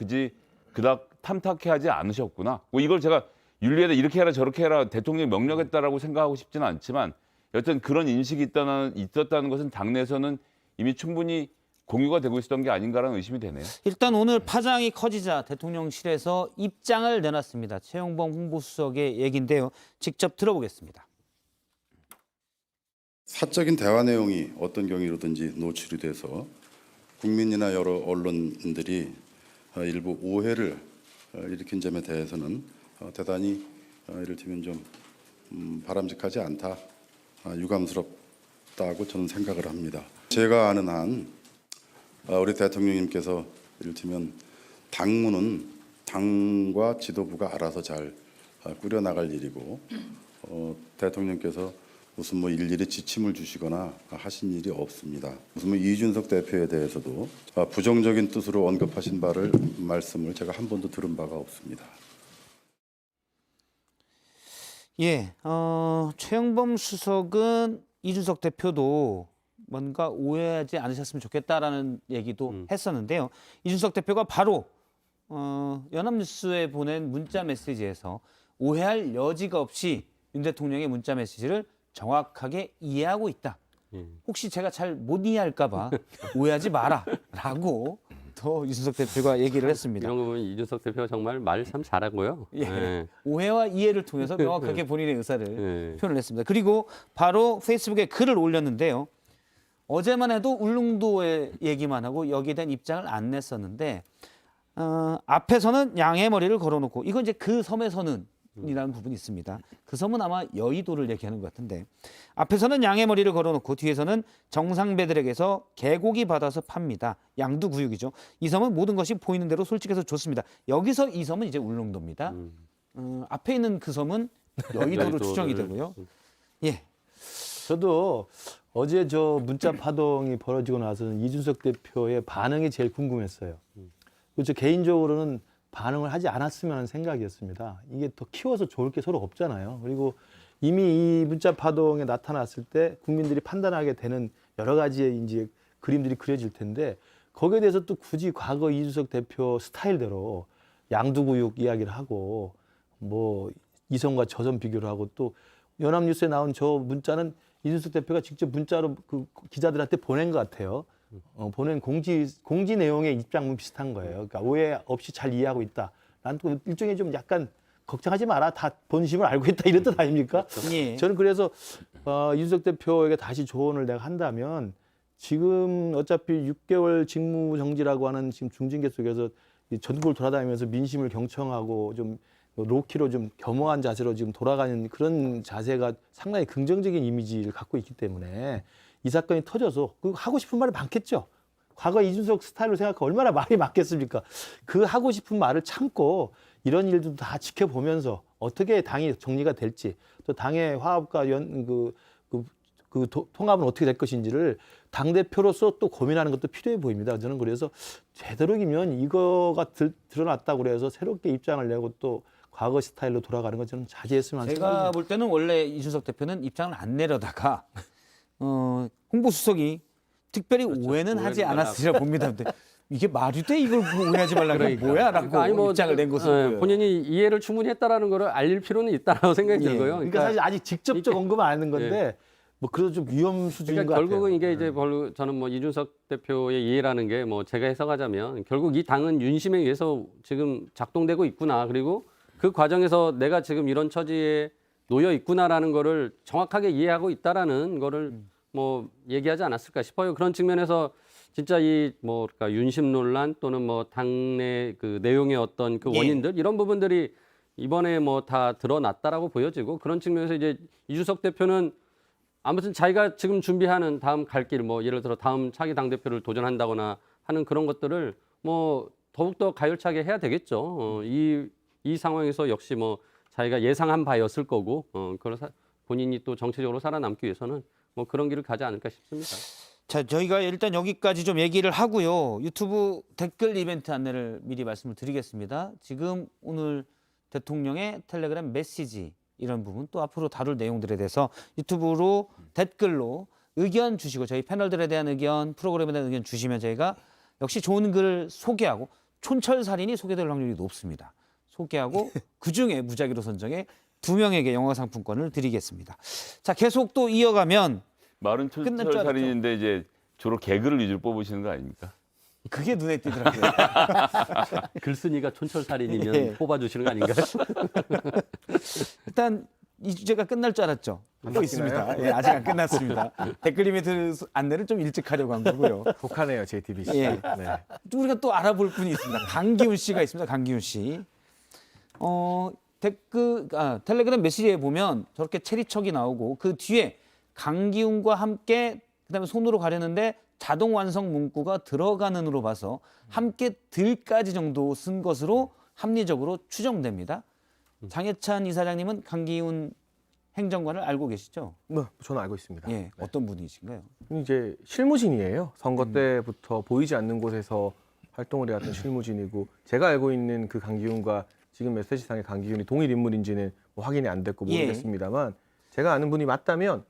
C: 그닥 탐탁해하지 않으셨구나. 뭐 이걸 제가 윤리에다 이렇게 해라 저렇게 해라 대통령이 명령했다라고 생각하고 싶지는 않지만 여튼 그런 인식이 있었다는 것은 당내에서는 이미 충분히 공유가 되고 있었던 게 아닌가라는 의심이 되네요.
A: 일단 오늘 파장이 커지자 대통령실에서 입장을 내놨습니다. 최영범 홍보수석의 얘기인데요. 직접 들어보겠습니다.
H: 사적인 대화 내용이 어떤 경위로든지 노출이 돼서 국민이나 여러 언론인들이 일부 오해를 일으킨 점에 대해서는 대단히 이를테면 좀 바람직하지 않다, 유감스럽다고 저는 생각을 합니다. 제가 아는 한 우리 대통령님께서 이를테면 당무는 당과 지도부가 알아서 잘 꾸려나갈 일이고 대통령께서 무슨 뭐 일일이 지침을 주시거나 하신 일이 없습니다. 무슨 뭐 이준석 대표에 대해서도 부정적인 뜻으로 언급하신 말씀을 제가 한 번도 들은 바가 없습니다.
A: 예, 최영범 수석은 이준석 대표도 뭔가 오해하지 않으셨으면 좋겠다라는 얘기도 했었는데요. 이준석 대표가 바로 연합뉴스에 보낸 문자 메시지에서 오해할 여지가 없이 윤 대통령의 문자 메시지를 정확하게 이해하고 있다. 혹시 제가 잘 못 이해할까 봐 오해하지 마라라고 또 이준석 대표가 얘기를 했습니다.
D: 이런 거 보면 이준석 대표가 정말 말을 참 잘하고요.
A: 예.
D: 네.
A: 오해와 이해를 통해서 명확하게 본인의 의사를
D: 네.
A: 표현을 했습니다. 그리고 바로 페이스북에 글을 올렸는데요. 어제만 해도 울릉도의 얘기만 하고 여기에 대한 입장을 안 냈었는데 앞에서는 양의 머리를 걸어놓고 이건 이제 그 섬에서는 이라는 부분이 있습니다. 그 섬은 아마 여의도를 얘기하는 것 같은데 앞에서는 양의 머리를 걸어놓고 뒤에서는 정상배들에게서 개고기 받아서 팝니다. 양두구육이죠. 이 섬은 모든 것이 보이는 대로 솔직해서 좋습니다. 여기서 이 섬은 이제 울릉도입니다. 앞에 있는 그 섬은 여의도로 추정이 되고요. 예.
F: 저도 어제 저 문자 파동이 벌어지고 나서는 이준석 대표의 반응이 제일 궁금했어요. 저 개인적으로는 반응을 하지 않았으면 하는 생각이었습니다. 이게 더 키워서 좋을 게 서로 없잖아요. 그리고 이미 이 문자 파동에 나타났을 때 국민들이 판단하게 되는 여러 가지의 이제 그림들이 그려질 텐데 거기에 대해서 또 굳이 과거 이준석 대표 스타일대로 양두구육 이야기를 하고 뭐 이선과 저선 비교를 하고 또 연합뉴스에 나온 저 문자는 이준석 대표가 직접 문자로 그 기자들한테 보낸 것 같아요. 보낸 공지 내용의 입장문 비슷한 거예요. 그러니까 오해 없이 잘 이해하고 있다. 난 또 일종의 좀 약간 걱정하지 마라. 다 본심을 알고 있다. 이런 뜻 아닙니까?
A: 예.
F: 저는 그래서 이준석 대표에게 다시 조언을 내가 한다면 지금 어차피 6개월 직무 정지라고 하는 지금 중징계 속에서 전국을 돌아다니면서 민심을 경청하고 좀 로키로 좀 겸허한 자세로 지금 돌아가는 그런 자세가 상당히 긍정적인 이미지를 갖고 있기 때문에 이 사건이 터져서 그 하고 싶은 말이 많겠죠. 과거 이준석 스타일로 생각하면 얼마나 말이 많겠습니까? 그 하고 싶은 말을 참고 이런 일들도 다 지켜보면서 어떻게 당이 정리가 될지 또 당의 화합과 통합은 어떻게 될 것인지를 당대표로서 또 고민하는 것도 필요해 보입니다. 저는 그래서 되도록이면 이거가 드러났다고 그래서 새롭게 입장을 내고 또 과거 스타일로 돌아가는 건 저는 자제했으면 하는
A: 제가
F: 생각입니다.
A: 볼 때는 원래 이준석 대표는 입장을 안 내려다가 홍보수석이 특별히 오해는 하지
D: 오해는
A: 않았으리라 봅니다. 근데 이게 말이 돼? 이걸 오해하지 말라고 뭐야라고
D: 그러니까 아니 뭐
A: 입장을 낸 것으로 보여요.
D: 본인이 이해를 충분히 했다라는 거를 알릴 필요는 있다라고 생각이
A: 예.
D: 들고요.
F: 그러니까 사실 아직 직접적 언급은 안 하는 건데 뭐 그래도 좀 위험 수준인
D: 그러니까
F: 것 같아요.
D: 결국은 이게 이제 별로 저는 뭐 이준석 대표의 이해라는 게 뭐 제가 해석하자면 결국 이 당은 윤심에 의해서 지금 작동되고 있구나. 그리고 그 과정에서 내가 지금 이런 처지에 놓여 있구나라는 거를 정확하게 이해하고 있다라는 거를 뭐 얘기하지 않았을까 싶어요. 그런 측면에서 진짜 이 뭐 그러니까 윤심 논란 또는 뭐 당내 그 내용의 어떤 그
A: 예.
D: 원인들 이런 부분들이 이번에 뭐 다 드러났다라고 보여지고 그런 측면에서 이제 이준석 대표는 아무튼 자기가 지금 준비하는 다음 갈 길 뭐 예를 들어 다음 차기 당대표를 도전한다거나 하는 그런 것들을 뭐 더욱더 가열차게 해야 되겠죠. 이 상황에서 역시 뭐 자기가 예상한 바였을 거고 그걸 본인이 또 정치적으로 살아남기 위해서는 뭐 그런 길을 가지 않을까 싶습니다.
A: 자, 저희가 일단 여기까지 좀 얘기를 하고요. 유튜브 댓글 이벤트 안내를 미리 말씀을 드리겠습니다. 지금 오늘 대통령의 텔레그램 메시지 이런 부분 또 앞으로 다룰 내용들에 대해서 유튜브로 댓글로 의견 주시고 저희 패널들에 대한 의견, 프로그램에 대한 의견 주시면 저희가 역시 좋은 글을 소개하고 촌철살인이 소개될 확률이 높습니다. 소개하고 그중에 무작위로 선정해 2명에게 영화 상품권을 드리겠습니다. 자, 계속 또 이어가면
C: 말은
A: 끝날 줄
C: 촌철살인인데 이제 주로 개그를 위주로 뽑으시는 거 아닙니까?
A: 그게 눈에 띄더라고요.
D: 글쓴이가 촌철살인이면
A: 예.
D: 뽑아주시는 거 아닌가요?
A: 일단 이 주제가 끝날 줄 알았죠. 또
B: 바뀌나요?
A: 있습니다. 예, 아직 안 끝났습니다. 댓글 이벤트 안내를 좀 일찍 하려고 한 거고요.
B: 독하네요, JTBC.
A: 예.
B: 네.
A: 우리가 또 알아볼 분이 있습니다. 강기훈 씨가 있습니다. 강기훈 씨. 텔레그램 메시지에 보면 저렇게 체리척이 나오고 그 뒤에 강기훈과 함께 그다음에 손으로 가려는데 자동 완성 문구가 들어가는으로 봐서 함께 들까지 정도 쓴 것으로 합리적으로 추정됩니다. 장해찬 이사장님은 강기훈 행정관을 알고 계시죠?
B: 뭐 저는 알고 있습니다.
A: 예, 어떤 분이신가요?
B: 이제 실무진이에요. 선거 때부터 보이지 않는 곳에서 활동을 해왔던 실무진이고 제가 알고 있는 그 강기훈과 지금 메시지상의 강기훈이 동일 인물인지는 뭐 확인이 안 됐고
A: 예.
B: 모르겠습니다만 제가 아는 분이 맞다면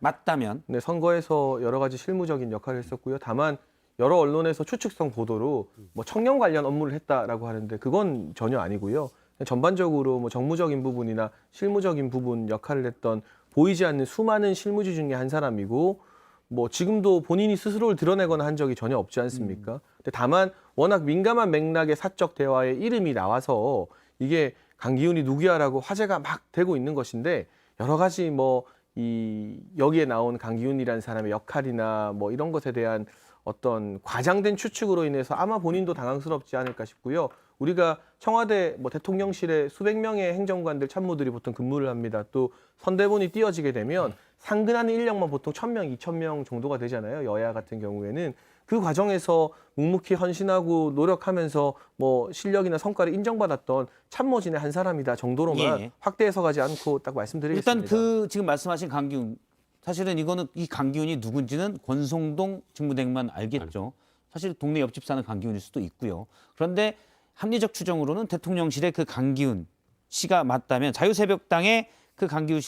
B: 네, 선거에서 여러 가지 실무적인 역할을 했었고요. 다만 여러 언론에서 추측성 보도로 뭐 청년 관련 업무를 했다라고 하는데 그건 전혀 아니고요. 전반적으로 뭐 정무적인 부분이나 실무적인 부분 역할을 했던 보이지 않는 수많은 실무지 중에 한 사람이고 뭐 지금도 본인이 스스로를 드러내거나 한 적이 전혀 없지 않습니까? 근데 다만 워낙 민감한 맥락의 사적 대화에 이름이 나와서 이게 강기훈이 누구야라고 화제가 막 되고 있는 것인데 여러 가지 뭐 여기에 나온 강기훈이라는 사람의 역할이나 뭐 이런 것에 대한 어떤 과장된 추측으로 인해서 아마 본인도 당황스럽지 않을까 싶고요. 우리가 청와대 뭐 대통령실에 수백 명의 행정관들 참모들이 보통 근무를 합니다. 또 선대본이 띄어지게 되면 상근하는 인력만 보통 1,000명, 2,000명 정도가 되잖아요. 여야 같은 경우에는 그 과정에서 묵묵히 헌신하고 노력하면서 뭐 실력이나 성과를 인정받았던 참모진의 한 사람이다 정도로만
A: 예.
B: 확대해서 가지 않고 딱 말씀드리겠습니다.
A: 일단 그 지금 말씀하신 강기훈 사실은 이거는 이 강기훈이 누군지는 권성동 직무대행만 알겠죠. 사실 동네 옆집 사는 강기훈일 수도 있고요. 그런데 합리적 추정으로는 대통령실의 그 강기훈 씨가 맞다면 자유새벽당의 그 강기훈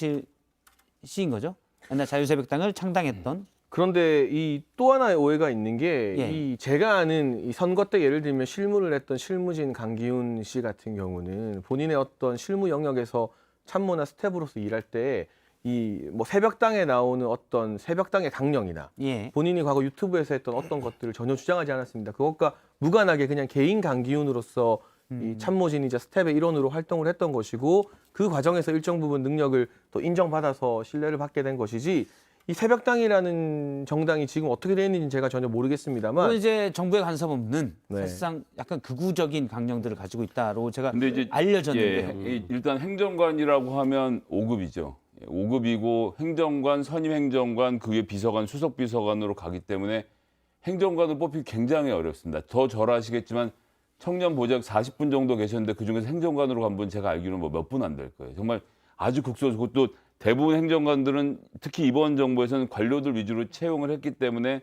A: 씨인 거죠. 옛날 자유새벽당을 창당했던.
B: 그런데 이 또 하나의 오해가 있는 게
A: 예.
B: 이 제가 아는 이 선거 때 예를 들면 실무를 했던 실무진 강기훈 씨 같은 경우는 본인의 어떤 실무 영역에서 참모나 스텝으로서 일할 때 이 뭐 새벽당에 나오는 어떤 새벽당의 강령이나
A: 예.
B: 본인이 과거 유튜브에서 했던 어떤 것들을 전혀 주장하지 않았습니다. 그것과 무관하게 그냥 개인 강기훈으로서 이 참모진이자 스텝의 일원으로 활동을 했던 것이고 그 과정에서 일정 부분 능력을 또 인정받아서 신뢰를 받게 된 것이지 이 새벽당이라는 정당이 지금 어떻게 되어 있는지 제가 전혀 모르겠습니다만
A: 그건 이제 정부에 간섭 없는
B: 네.
A: 사실상 약간 극우적인 강령들을 가지고 있다로 제가
C: 근데 이제
A: 알려졌는데요.
C: 일단 행정관이라고 하면 5급이죠. 5급이고 행정관, 선임 행정관, 그 위에 비서관, 수석 비서관으로 가기 때문에 행정관을 뽑기 굉장히 어렵습니다. 더 잘 아시겠지만 청년 보좌역 40분 정도 계셨는데 그중에서 행정관으로 간 분 제가 알기로는 뭐 몇 분 안 될 거예요. 정말 아주 극소수. 또 대부분 행정관들은 특히 이번 정부에서는 관료들 위주로 채용을 했기 때문에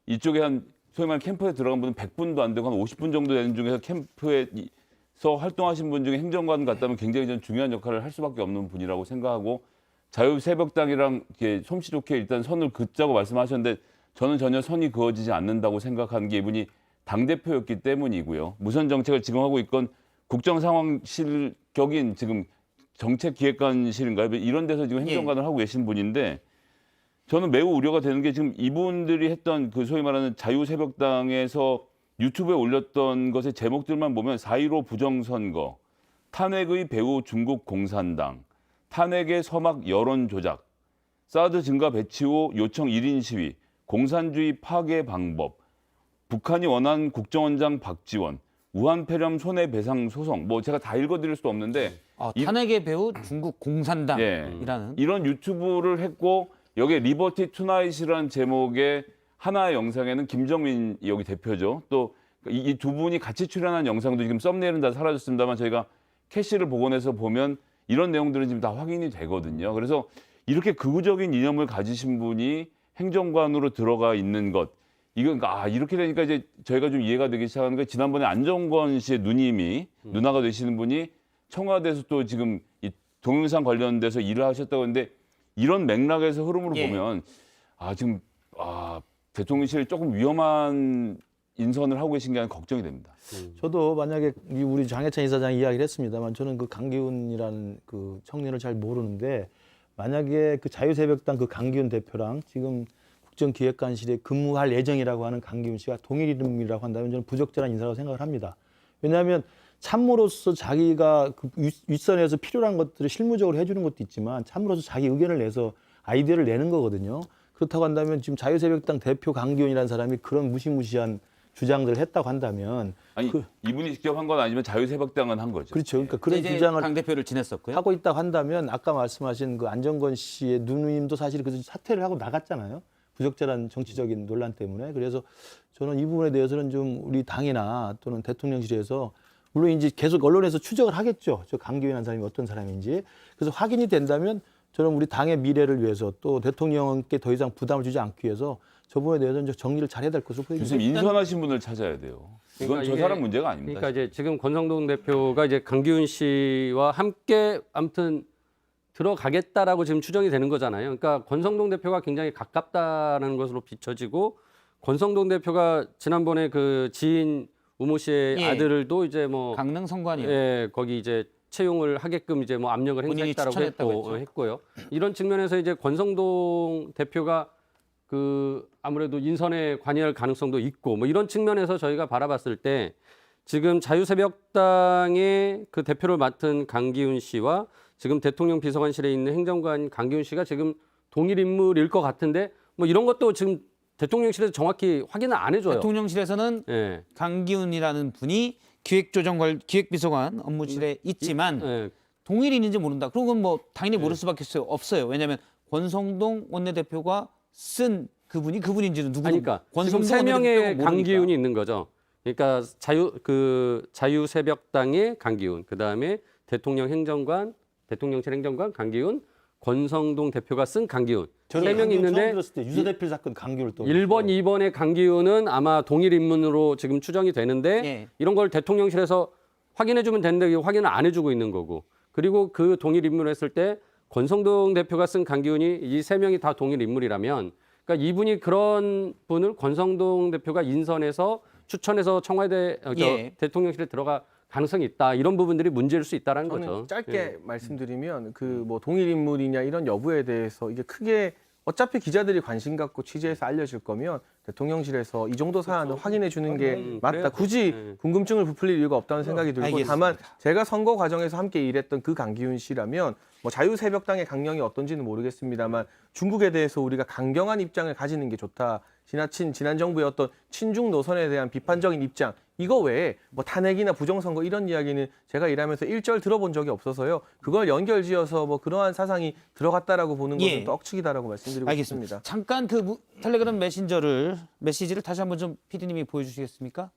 C: 이쪽에 한 소위 말하는 캠프에 들어간 분은 100분도 안 되고 한 50분 정도 되는 중에서 캠프에서 활동하신 분 중에 행정관 같다면 굉장히 좀 중요한 역할을 할 수밖에 없는 분이라고 생각하고 자유새벽당이랑 이렇게 솜씨 좋게 일단 선을 긋자고 말씀하셨는데 저는 전혀 선이 그어지지 않는다고 생각하는 게 이분이 당대표였기 때문이고요. 무선 정책을 지금 하고 있건 국정상황실 격인 지금 정책기획관실인가요? 이런 데서 지금 행정관을 하고 계신 분인데 저는 매우 우려가 되는 게 지금 이분들이 했던 그 소위 말하는 자유새벽당에서 유튜브에 올렸던 것의 제목들만 보면 4.15 부정선거, 탄핵의 배후 중국 공산당, 탄핵의 서막 여론 조작, 사드 증가 배치 후 요청 1인 시위, 공산주의 파괴 방법, 북한이 원한 국정원장 박지원, 우한 폐렴 손해배상 소송, 뭐 제가 다 읽어드릴 수도 없는데
A: 탄핵의 배후 중국 공산당이라는
C: 이런 유튜브를 했고 여기에 리버티 투나잇이라는 제목의 하나의 영상에는 김정민 여기 대표죠. 또 이 두 분이 같이 출연한 영상도 지금 썸네일은 다 사라졌습니다만 저희가 캐시를 복원해서 보면 이런 내용들은 지금 다 확인이 되거든요. 그래서 이렇게 극우적인 이념을 가지신 분이 행정관으로 들어가 있는 것, 이건 이렇게 되니까 이제 저희가 좀 이해가 되기 시작하는 게 지난번에 안정권 씨의 누님이 누나가 되시는 분이 청와대에서 또 지금 이 동영상 관련돼서 일을 하셨다고 하는데 이런 맥락에서 흐름을 보면 지금 대통령실이 조금 위험한 인선을 하고 계신 게 아니라 걱정이 됩니다.
F: 저도 만약에 우리 장해찬 이사장이 이야기를 했습니다만 저는 그 강기훈이라는 그 청년을 잘 모르는데 만약에 그 자유새벽당 그 강기훈 대표랑 지금 국정기획관실에 근무할 예정이라고 하는 강기훈 씨가 동일 이름이라고 한다면 저는 부적절한 인사라고 생각을 합니다. 왜냐하면 참모로서 자기가 그 윗선에서 필요한 것들을 실무적으로 해주는 것도 있지만 참모로서 자기 의견을 내서 아이디어를 내는 거거든요. 그렇다고 한다면 지금 자유새벽당 대표 강기훈이라는 사람이 그런 무시무시한 주장들을 했다고 한다면
C: 이분이 직접 한 건 아니면 자유새벽당은 한 거죠.
F: 그렇죠. 그러니까 그런
A: 이제
F: 주장을
A: 당 대표를 지냈었고요.
F: 하고 있다고 한다면 아까 말씀하신 그 안정권 씨의 누님도 사실 그 사퇴를 하고 나갔잖아요. 부적절한 정치적인 논란 때문에. 그래서 저는 이 부분에 대해서는 좀 우리 당이나 또는 대통령실에서 물론 이제 계속 언론에서 추적을 하겠죠. 저 강기훈이라는 사람이 어떤 사람인지. 그래서 확인이 된다면 저는 우리 당의 미래를 위해서 또 대통령께 더 이상 부담을 주지 않기 위해서 저 부분에 대해서는 정리를 잘해야 될 것으로 보입니다.
C: 교수님 인선하신 분을 찾아야 돼요. 이건
D: 그러니까
C: 저
D: 이게-
C: 사람 문제가 아닙니다.
D: 그러니까 이제 지금 권성동 대표가 이제 강기훈 씨와 함께 아무튼 들어가겠다라고 지금 추정이 되는 거잖아요. 그러니까 권성동 대표가 굉장히 가깝다는 것으로 비춰지고 권성동 대표가 지난번에 그 지인 우모 씨의 아들도 이제 뭐
A: 강릉 성관이요.
D: 거기 이제 채용을 하게끔 이제 뭐 압력을
A: 본인이
D: 행사했다라고
A: 추천했다고
D: 했고요. 이런 측면에서 이제 권성동 대표가 그 아무래도 인선에 관여할 가능성도 있고 뭐 이런 측면에서 저희가 바라봤을 때 지금 자유새벽당의 그 대표를 맡은 강기훈 씨와 지금 대통령 비서관실에 있는 행정관 강기훈 씨가 지금 동일 인물일 것 같은데 뭐 이런 것도 지금 대통령실에서 정확히 확인을 안 해줘요.
A: 대통령실에서는
D: 예.
A: 강기훈이라는 분이 기획비서관 업무실에 있지만
D: 예.
A: 동일인인지 모른다. 그런 건 뭐 당연히 모를 수밖에 없어요. 왜냐하면 권성동 원내대표가 쓴 그분이 그분인지는 누구도
D: 그러니까 지금
A: 권성동
D: 세 명의
A: 원내대표가 모르니까.
D: 강기훈이 있는 거죠. 그러니까 자유새벽당의 강기훈, 그 다음에 대통령실 행정관 강기훈, 권성동 대표가 쓴 강기훈 세 명이 있는데
F: 처음 들었을 때 유서대필 사건 강기훈을 또
D: 1번, 2번의 강기훈은 아마 동일 인물로 지금 추정이 되는데
A: 예.
D: 이런 걸 대통령실에서 확인해주면 되는데 확인을 안 해주고 있는 거고 그리고 그 동일 인물을 했을 때 권성동 대표가 쓴 강기훈이 이 세 명이 다 동일 인물이라면 그러니까 이분이 그런 분을 권성동 대표가 인선해서 추천해서 청와대 대통령실에 들어가 가능성이 있다. 이런 부분들이 문제일 수 있다라는
B: 저는
D: 거죠.
B: 짧게
D: 예.
B: 말씀드리면 그 뭐 동일 인물이냐 이런 여부에 대해서 이게 크게 어차피 기자들이 관심 갖고 취재해서 알려질 거면 대통령실에서 이 정도 사안을 확인해 주는 게 맞다.
D: 그래야죠.
B: 굳이
D: 네.
B: 궁금증을 부풀릴 이유가 없다는 생각이 들고
A: 알겠습니다.
B: 다만 제가 선거 과정에서 함께 일했던 그 강기훈 씨라면 뭐 자유새벽당의 강령이 어떤지는 모르겠습니다만 중국에 대해서 우리가 강경한 입장을 가지는 게 좋다. 지난 정부의 어떤 친중 노선에 대한 비판적인 입장 이거 외에 뭐 탄핵이나 부정선거 이런 이야기는 제가 일하면서 일절 들어본 적이 없어서요. 그걸 연결지어서 뭐 그러한 사상이 들어갔다라고 보는 것은 떡치기다라고 말씀드리고
A: 알겠습니다.
B: 싶습니다.
A: 잠깐 그 텔레그램 메시지를 다시 한번 좀 PD님이 보여주시겠습니까?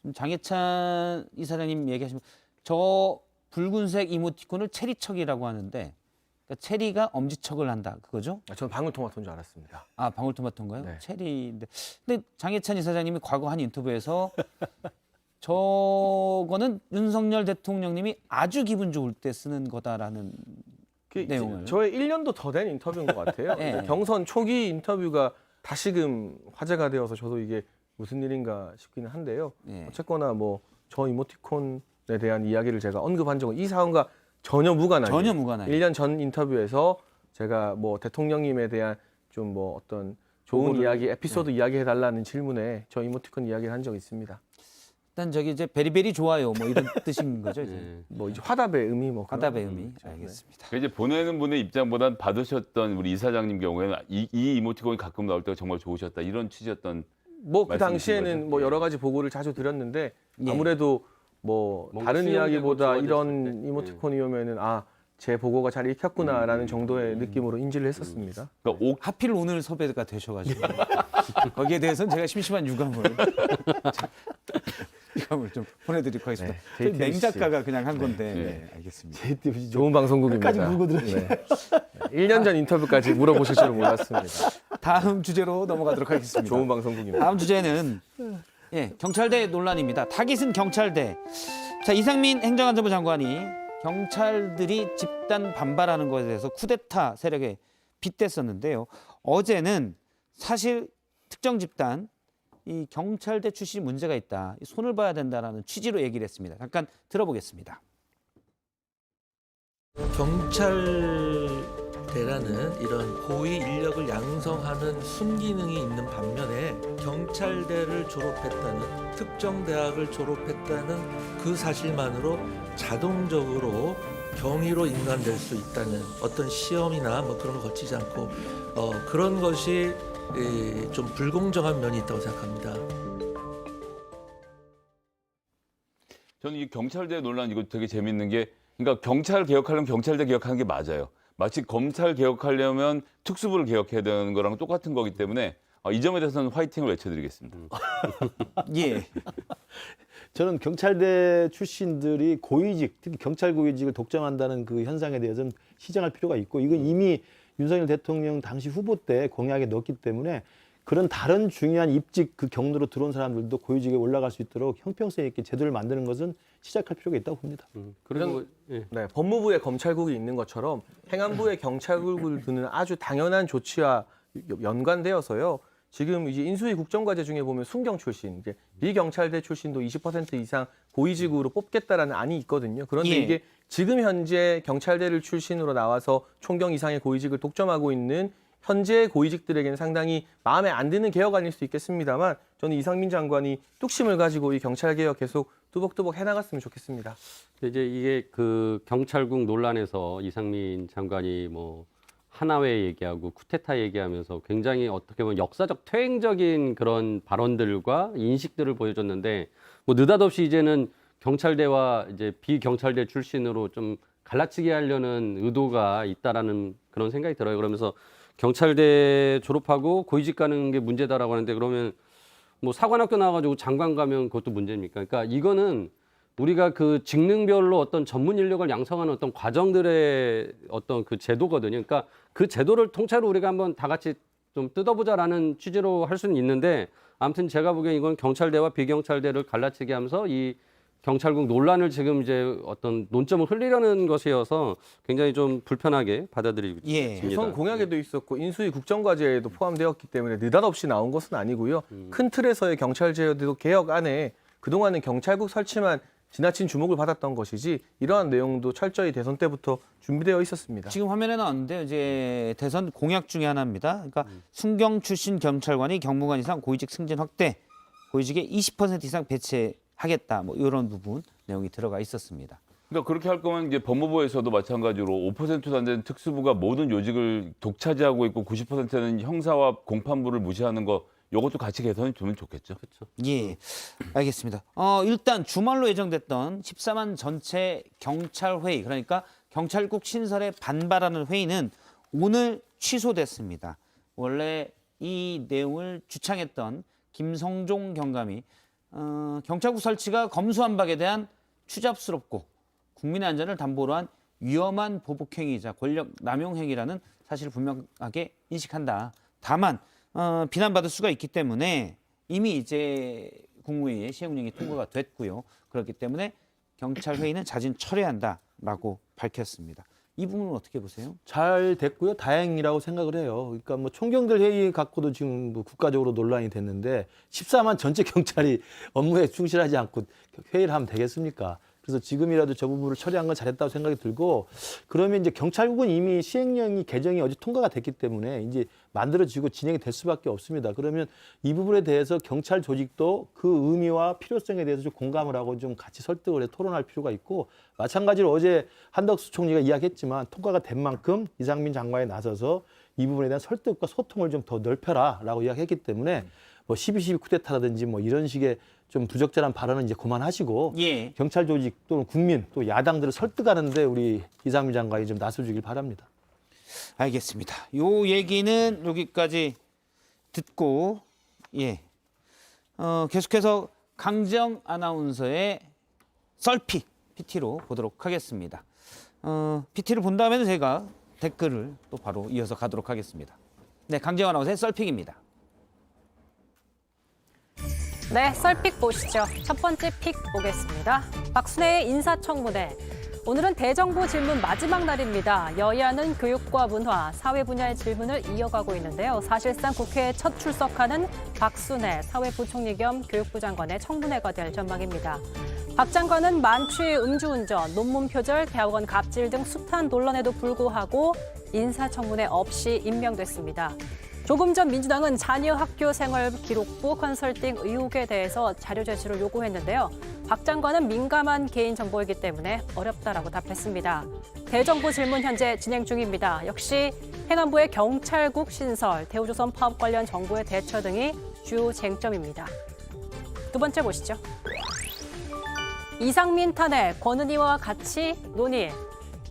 A: 좀 장해찬 이사장님 얘기하시면 저 붉은색 이모티콘을 체리척이라고 하는데 그러니까 체리가 엄지척을 한다 그거죠?
B: 저는 방울토마토인 줄 알았습니다.
A: 아 방울토마토인가요?
B: 네.
A: 체리인데 근데 장해찬 이사장님이 과거 한 인터뷰에서 저거는 윤석열 대통령님이 아주 기분 좋을 때 쓰는 거다라는 내용을.
B: 저의 1년도 더 된 인터뷰인 것 같아요.
A: 예.
B: 경선 초기 인터뷰가 다시금 화제가 되어서 저도 이게 무슨 일인가 싶기는 한데요.
A: 예.
B: 어쨌거나 뭐 저 이모티콘에 대한 이야기를 제가 언급한 적은 이 사안과 전혀 무관하게
A: 전혀 무관하게.
B: 1년 전 인터뷰에서 제가 뭐 대통령님에 대한 좀 뭐 어떤 좋은 이야기, 에피소드 이야기해달라는 질문에 저 이모티콘 이야기를 한 적이 있습니다.
A: 일단 저기 이제 베리베리 좋아요 뭐 이런 뜻인 거죠. 이제.
D: 예.
B: 뭐 이제 화답의 의미 뭐 그런
A: 화답의 의미.
B: 거죠. 네.
A: 알겠습니다.
C: 그러니까 이제 보내는 분의 입장보단 받으셨던 우리 이사장님 경우에는 이 이모티콘이 가끔 나올 때가 정말 좋으셨다 이런 취지였던.
B: 뭐 그
C: 말씀이신
B: 당시에는
C: 거죠?
B: 뭐
C: 예.
B: 여러 가지 보고를 자주 드렸는데
A: 예.
B: 아무래도 뭐
D: 뭔가
B: 다른
D: 수용되고
B: 이야기보다
D: 좋아졌을
B: 이런
D: 때.
B: 이모티콘이 오면은 아, 제 보고가 잘 읽혔구나라는 정도의 느낌으로 인지를 했었습니다.
C: 그러니까
A: 하필 오늘 섭외가 되셔가지고 거기에 대해서는 제가 심심한 유감을 좀 보내드리도록 하겠습니다.
B: 네,
A: 저희
B: JTBC.
A: 맹 작가가 그냥 한 건데
C: 네.
A: 네, 알겠습니다.
F: JTBC
B: 좋은 방송국입니다.
F: 끝까지 물고 들으시네.
B: 1년 전 인터뷰까지 물어보실 줄 몰랐습니다.
A: 다음 주제로 넘어가도록 하겠습니다.
B: 좋은 방송국입니다.
A: 다음 주제는 경찰대 논란입니다. 타깃은 경찰대. 자, 이상민 행정안전부 장관이 경찰들이 집단 반발하는 것에 대해서 쿠데타 세력에 빗댔었는데요. 어제는 사실 특정 집단 이 경찰대 출신이 문제가 있다. 손을 봐야 된다라는 취지로 얘기를 했습니다. 잠깐 들어보겠습니다.
I: 경찰대라는 이런 고위 인력을 양성하는 순기능이 있는 반면에 경찰대를 졸업했다는 특정 대학을 졸업했다는 그 사실만으로 자동적으로 경위로 인간될 수 있다는 어떤 시험이나 뭐 그런 거 거치지 않고 그런 것이 좀 불공정한 면이 있다고 생각합니다.
C: 저는 이 경찰대 논란 이거 되게 재밌는 게 그러니까 경찰 개혁하려면 경찰대 개혁하는 게 맞아요. 마치 검찰 개혁하려면 특수부를 개혁해야 되는 거랑 똑같은 거기 때문에 이 점에 대해서는 화이팅을 외쳐드리겠습니다.
A: 예.
F: 저는 경찰대 출신들이 고위직, 특히 경찰 고위직을 독점한다는 그 현상에 대해서는 시정할 필요가 있고 이건 이미 윤석열 대통령 당시 후보 때 공약에 넣었기 때문에 그런 다른 중요한 입직 그 경로로 들어온 사람들도 고위직에 올라갈 수 있도록 형평성 있게 제도를 만드는 것은 시작할 필요가 있다고 봅니다.
D: 그리고 예.
B: 네, 법무부에 검찰국이 있는 것처럼 행안부에 경찰국을 두는 아주 당연한 조치와 연관되어서요. 지금 이제 인수위 국정과제 중에 보면 순경 출신, 이제 비경찰대 출신도 20% 이상 고위직으로 뽑겠다라는 안이 있거든요. 그런데
A: 예.
B: 이게 지금 현재 경찰대를 출신으로 나와서 총경 이상의 고위직을 독점하고 있는 현재 고위직들에게는 상당히 마음에 안 드는 개혁안일 수 있겠습니다만 저는 이상민 장관이 뚝심을 가지고 이 경찰개혁 계속 뚜벅뚜벅 해나갔으면 좋겠습니다.
D: 이제 이게 그 경찰국 논란에서 이상민 장관이 뭐 하나회 얘기하고 쿠데타 얘기하면서 굉장히 어떻게 보면 역사적 퇴행적인 그런 발언들과 인식들을 보여줬는데 뭐 느닷없이 이제는 경찰대와 이제 비경찰대 출신으로 좀 갈라치게 하려는 의도가 있다라는 그런 생각이 들어요. 그러면서 경찰대 졸업하고 고위직 가는 게 문제다라고 하는데 그러면 뭐 사관학교 나와가지고 장관 가면 그것도 문제입니까? 그러니까 이거는 우리가 그 직능별로 어떤 전문 인력을 양성하는 어떤 과정들의 어떤 그 제도거든요. 그러니까 그 제도를 통째로 우리가 한번 다 같이 좀 뜯어보자라는 취지로 할 수는 있는데 아무튼 제가 보기엔 이건 경찰대와 비경찰대를 갈라치게 하면서 이 경찰국 논란을 지금 이제 어떤 논점을 흘리려는 것이어서 굉장히 좀 불편하게 받아들이고
A: 예.
D: 있습니다.
B: 대선 공약에도 있었고 인수위 국정과제에도 포함되었기 때문에 느닷없이 나온 것은 아니고요. 큰 틀에서의 경찰제도 개혁 안에 그동안은 경찰국 설치만 지나친 주목을 받았던 것이지 이러한 내용도 철저히 대선 때부터 준비되어 있었습니다.
A: 지금 화면에 나왔는데 이제 대선 공약 중에 하나입니다. 그러니까 순경 출신 경찰관이 경무관 이상 고위직 승진 확대, 고위직에 20% 이상 배치하겠다. 뭐 이런 부분 내용이 들어가 있었습니다.
C: 그러니까 그렇게 할 거면 이제 법무부에서도 마찬가지로 5%도 안 되는 특수부가 모든 요직을 독차지하고 있고 90%는 형사와 공판부를 무시하는 거 이것도 같이 개선이 되면 좋겠죠.
D: 그렇죠.
A: 예, 알겠습니다. 일단 주말로 예정됐던 14만 전체 경찰 회의, 그러니까 경찰국 신설에 반발하는 회의는 오늘 취소됐습니다. 원래 이 내용을 주창했던 김성종 경감이 경찰국 설치가 검수완박에 대한 추잡스럽고 국민의 안전을 담보로 한 위험한 보복행위이자 권력 남용 행위라는 사실을 분명하게 인식한다. 다만 비난받을 수가 있기 때문에 이미 이제 국무회의에 시행령이 통과가 됐고요. 그렇기 때문에 경찰 회의는 자진 철회한다라고 밝혔습니다. 이 부분은 어떻게 보세요?
F: 잘 됐고요. 다행이라고 생각을 해요. 그러니까 뭐 총경들 회의 갖고도 지금 뭐 국가적으로 논란이 됐는데 14만 전체 경찰이 업무에 충실하지 않고 회의를 하면 되겠습니까? 그래서 지금이라도 저 부분을 처리한 건 잘했다고 생각이 들고, 그러면 이제 경찰국은 이미 시행령이 개정이 어제 통과가 됐기 때문에 이제 만들어지고 진행이 될 수밖에 없습니다. 그러면 이 부분에 대해서 경찰 조직도 그 의미와 필요성에 대해서 좀 공감을 하고 좀 같이 설득을 해 토론할 필요가 있고, 마찬가지로 어제 한덕수 총리가 이야기했지만 통과가 된 만큼 이상민 장관이 나서서 이 부분에 대한 설득과 소통을 좀 더 넓혀라라고 이야기했기 때문에 뭐 12.12 쿠데타라든지 뭐 이런 식의 좀 부적절한 발언은 이제 그만하시고
A: 예.
F: 경찰 조직 또는 국민 또 야당들을 설득하는데 우리 이상민 장관이 좀 나서주길 바랍니다.
A: 알겠습니다. 요 얘기는 여기까지 듣고 예. 계속해서 강정 아나운서의 썰픽 PT로 보도록 하겠습니다. PT를 본 다음에는 제가 댓글을 또 바로 이어서 가도록 하겠습니다. 네, 강정 아나운서의 썰픽입니다.
J: 네, 썰픽 보시죠. 첫 번째 픽 보겠습니다. 박순애의 인사청문회. 오늘은 대정부 질문 마지막 날입니다. 여야는 교육과 문화, 사회 분야의 질문을 이어가고 있는데요. 사실상 국회에 첫 출석하는 박순애 사회부총리 겸 교육부 장관의 청문회가 될 전망입니다. 박 장관은 만취 음주운전, 논문 표절, 대학원 갑질 등 숱한 논란에도 불구하고 인사청문회 없이 임명됐습니다. 조금 전 민주당은 자녀 학교 생활 기록부 컨설팅 의혹에 대해서 자료 제출을 요구했는데요. 박 장관은 민감한 개인정보이기 때문에 어렵다라고 답했습니다. 대정부 질문 현재 진행 중입니다. 역시 행안부의 경찰국 신설, 대우조선 파업 관련 정부의 대처 등이 주요 쟁점입니다. 두 번째 보시죠. 이상민 탄핵, 권은희와 같이 논의.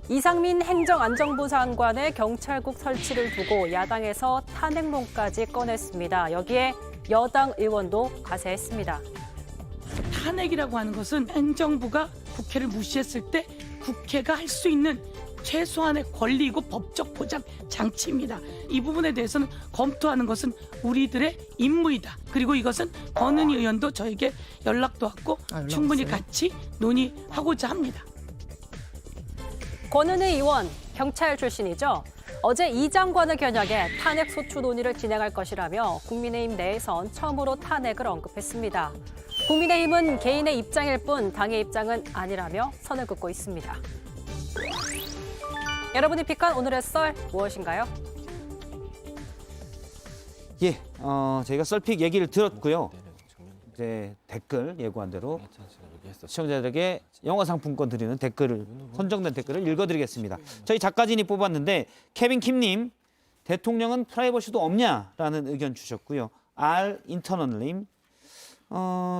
J: 이상민 행정안전부 장관의 경찰국 설치를 두고 야당에서 탄핵론까지 꺼냈습니다. 여기에 여당 의원도 가세했습니다.
K: 탄핵이라고 하는 것은 행정부가 국회를 무시했을 때 국회가 할 수 있는 최소한의 권리이고 법적 보장 장치입니다. 이 부분에 대해서는 검토하는 것은 우리들의 임무이다. 그리고 이것은 권은희 의원도 저에게 연락도 왔고 충분히 같이 논의하고자 합니다.
J: 권은희 의원, 경찰 출신이죠. 어제 이 장관을 겨냥해 탄핵 소추 논의를 진행할 것이라며 국민의힘 내에선 처음으로 탄핵을 언급했습니다. 국민의힘은 개인의 입장일 뿐 당의 입장은 아니라며 선을 긋고 있습니다. 여러분이 픽한 오늘의 썰 무엇인가요?
A: 예, 저희가 썰픽 얘기를 들었고요. 이제 댓글 예고한 대로 시청자들에게 영화 상품권 드리는 댓글을 선정된 댓글을 읽어드리겠습니다. 저희 작가진이 뽑았는데 케빈 킴님, 대통령은 프라이버시도 없냐라는 의견 주셨고요. R 인터널님,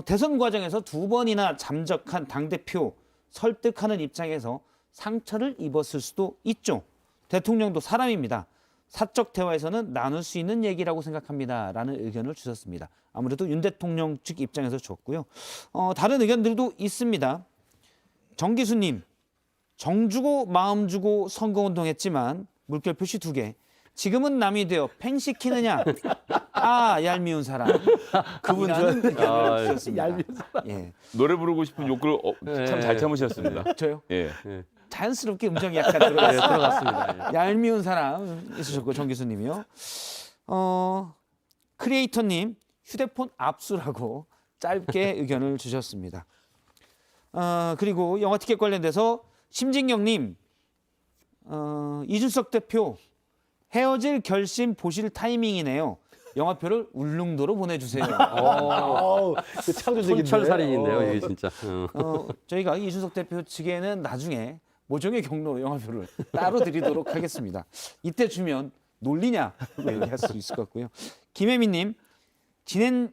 A: 대선 과정에서 2번이나 잠적한 당대표 설득하는 입장에서 상처를 입었을 수도 있죠. 대통령도 사람입니다. 사적 대화에서는 나눌 수 있는 얘기라고 생각합니다. 라는 의견을 주셨습니다. 아무래도 윤 대통령 측 입장에서 주었고요. 다른 의견들도 있습니다. 정기수님, 정 주고 마음 주고 선거운동했지만 물결 표시 2개. 지금은 남이 되어 팽 시키느냐? 아, 얄미운 사람. 그분 의견을 주셨습니다.
F: 얄미운 사람.
A: 예.
C: 노래 부르고 싶은 욕구를 참 잘 참으셨습니다.
A: 저요?
C: 예.
A: 자연스럽게 음정이 약간 들어갔습니다. 얄미운 사람 있으셨고 정기수님이요. 크리에이터님 휴대폰 압수라고 짧게 의견을 주셨습니다. 그리고 영화 티켓 관련돼서 심진경님, 이준석 대표 헤어질 결심 보실 타이밍이네요. 영화표를 울릉도로 보내주세요.
F: 창조적인데.
D: 촌철살인인데요, 이게 진짜.
A: 저희가 이준석 대표 측에는 나중에 모종의 경로로 영화표를 따로 드리도록 하겠습니다. 이때 주면 놀리냐고 얘기할 수 있을 것 같고요. 김혜민님,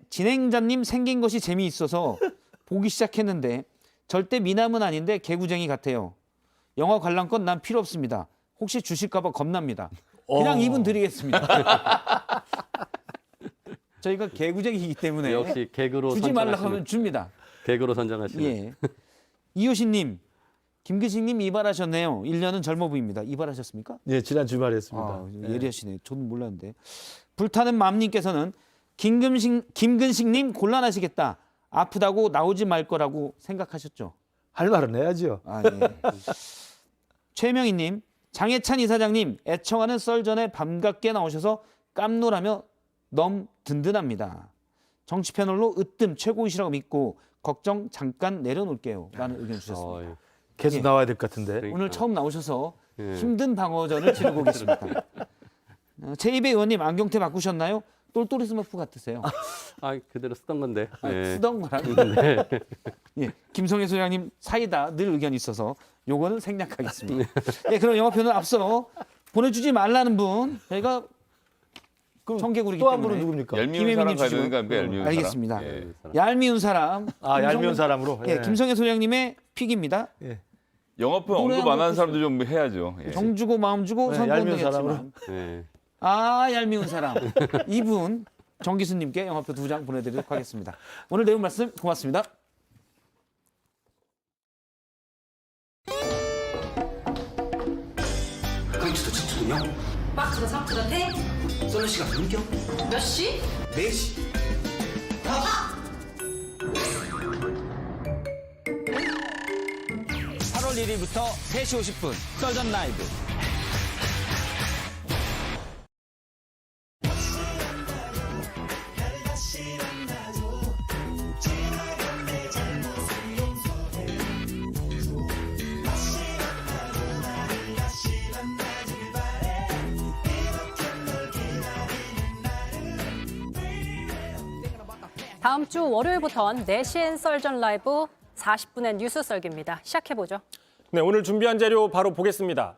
A: 진행자님 생긴 것이 재미있어서 보기 시작했는데 절대 미남은 아닌데 개구쟁이 같아요. 영화 관람권 난 필요 없습니다. 혹시 주실까 봐 겁납니다. 그냥 이분 드리겠습니다. 저희가 개구쟁이이기 때문에
D: 역시 개그로
A: 주지 말라
D: 선정하시는,
A: 하면 줍니다.
D: 개그로 선정하시는.
A: 예. 이효신님, 김기식님 이발하셨네요. 1년은 젊어 보입니다. 이발하셨습니까?
F: 네, 지난 주말에 했습니다.
A: 아, 예리하시네. 저는 몰랐는데. 불타는 맘님께서는 김근식님 곤란하시겠다. 아프다고 나오지 말 거라고 생각하셨죠?
F: 할 말은 해야죠.
A: 아, 예. 최명희님, 장해찬 이사장님, 애청하는 썰전에 밤늦게 나오셔서 깜놀하며 너무 든든합니다. 정치 패널로 으뜸 최고이시라고 믿고 걱정 잠깐 내려놓을게요. 라는 의견 주셨습니다.
F: 계속
A: 예.
F: 나와야 될 것 같은데.
A: 오늘 처음 나오셔서
D: 예.
A: 힘든 방어전을 지르고 계십니다. 제2배 의원님 안경테 바꾸셨나요? 똘똘이 스머프 같으세요.
D: 아, 그대로 쓰던 건데. 예.
A: 쓰던 거랑. 예, 김성애 소장님 사이다 늘 의견이 있어서 요거는 생략하겠습니다. 예, 그럼 영화표는 앞서 보내주지 말라는 분 저희가 청개구리기
F: 또 한
A: 때문에
F: 분은 누굽니까?
C: 얄미운
A: 김혜민님
C: 사람 가야
A: 주시고.
C: 되는 거 아닙니까? 얄미운 사람.
A: 알겠습니다.
C: 예.
A: 얄미운 사람.
F: 아, 얄미운 사람으로.
A: 예, 김성애 소장님의 픽입니다.
C: 영화표
A: 노래
C: 언급 안
A: 한곡
C: 하는 사람도 좀 해야죠. 예.
A: 정 주고 마음 주고
F: 네,
A: 선거운동
F: 얄미운 사람으로.
A: 했지만
D: 예.
A: 아 얄미운 사람 이분 정기수님께 영화표 2장 보내드리도록 하겠습니다. 오늘 내용 말씀 고맙습니다.
L: 거기서 친구군요.
K: 마크로 삼촌한테
L: 썰는 시간 넘겨?
K: 몇 시?
L: 4시.
A: 8월 1일부터 3시 50분 썰전 라이브.
J: 다음 주 월요일부터는 4시엔 썰전 라이브 40분의 뉴스 썰기입니다. 시작해보죠.
M: 네, 오늘 준비한 자료 바로 보겠습니다.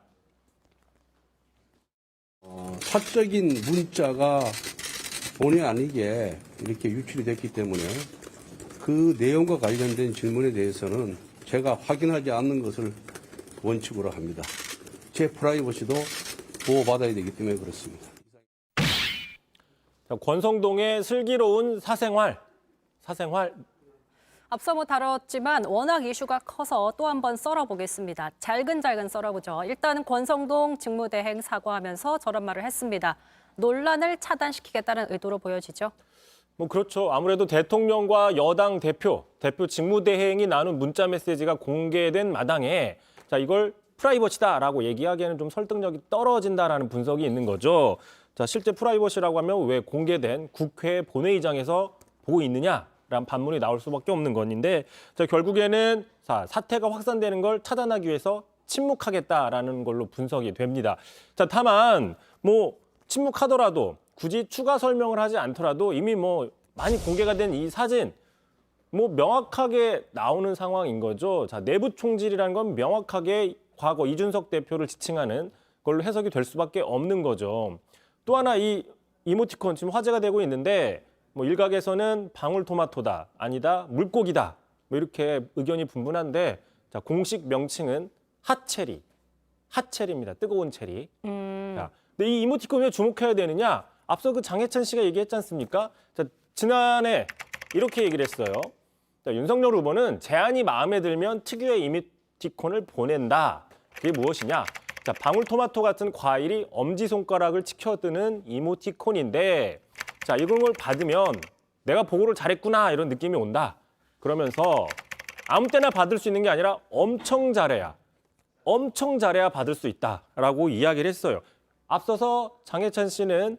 E: 사적인 문자가 본의 아니게 이렇게 유출이 됐기 때문에 그 내용과 관련된 질문에 대해서는 제가 확인하지 않는 것을 원칙으로 합니다. 제 프라이버시도 보호받아야 되기 때문에 그렇습니다.
M: 자, 권성동의 슬기로운 사생활.
J: 앞서 다뤘지만 워낙 이슈가 커서 또 한 번 썰어보겠습니다. 잘근잘근 썰어보죠. 일단은 권성동 직무대행 사과하면서 저런 말을 했습니다. 논란을 차단시키겠다는 의도로 보여지죠.
M: 뭐 그렇죠. 아무래도 대통령과 여당 대표 직무대행이 나눈 문자 메시지가 공개된 마당에 자, 이걸 프라이버시다라고 얘기하기에는 좀 설득력이 떨어진다라는 분석이 있는 거죠. 자, 실제 프라이버시라고 하면 왜 공개된 국회 본회의장에서 보고 있느냐라는 반문이 나올 수밖에 없는 건데 자, 결국에는 사태가 확산되는 걸 차단하기 위해서 침묵하겠다라는 걸로 분석이 됩니다. 자, 다만 뭐 침묵하더라도 굳이 추가 설명을 하지 않더라도 이미 뭐 많이 공개가 된 이 사진 뭐 명확하게 나오는 상황인 거죠. 자, 내부 총질이라는 건 명확하게 과거 이준석 대표를 지칭하는 걸로 해석이 될 수밖에 없는 거죠. 또 하나 이 이모티콘 지금 화제가 되고 있는데 뭐 일각에서는 방울토마토다, 아니다, 물고기다 뭐 이렇게 의견이 분분한데 자, 공식 명칭은 핫체리입니다. 뜨거운 체리. 자, 근데 이 이모티콘 왜 주목해야 되느냐? 앞서 그 장해찬 씨가 얘기했지 않습니까? 자, 지난해 이렇게 얘기를 했어요. 자, 윤석열 후보는 제안이 마음에 들면 특유의 이모티콘을 보낸다. 그게 무엇이냐? 자, 방울토마토 같은 과일이 엄지손가락을 치켜드는 이모티콘인데 자, 이런 걸 받으면 내가 보고를 잘했구나 이런 느낌이 온다. 그러면서 아무 때나 받을 수 있는 게 아니라 엄청 잘해야 받을 수 있다라고 이야기를 했어요. 앞서서 장해찬 씨는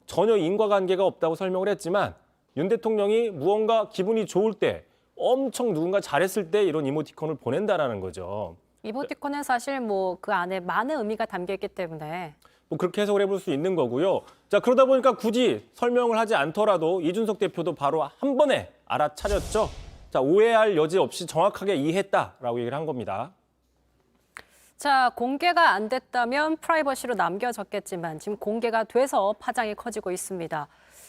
M: 전혀 인과관계가 없다고 설명을 했지만 윤 대통령이 무언가 기분이 좋을 때 엄청 누군가 잘했을 때 이런 이모티콘을 보낸다라는 거죠.
J: 이모티콘은 사실 뭐 그 안에 많은 의미가 담겨 있기 때문에
M: 뭐 그렇게 해석을 해볼 수 있는 거고요. 자, 그러다 보니까 굳이 설명을 하지 않더라도 이준석 대표도 바로 한 번에 알아차렸죠. 자, 오해할 여지 없이 정확하게 이해했다라고 얘기를 한 겁니다.
J: 자, 공개가 안 됐다면 프라이버시로 남겨졌겠지만 지금 공개가 돼서 파장이 커지고 있습니다.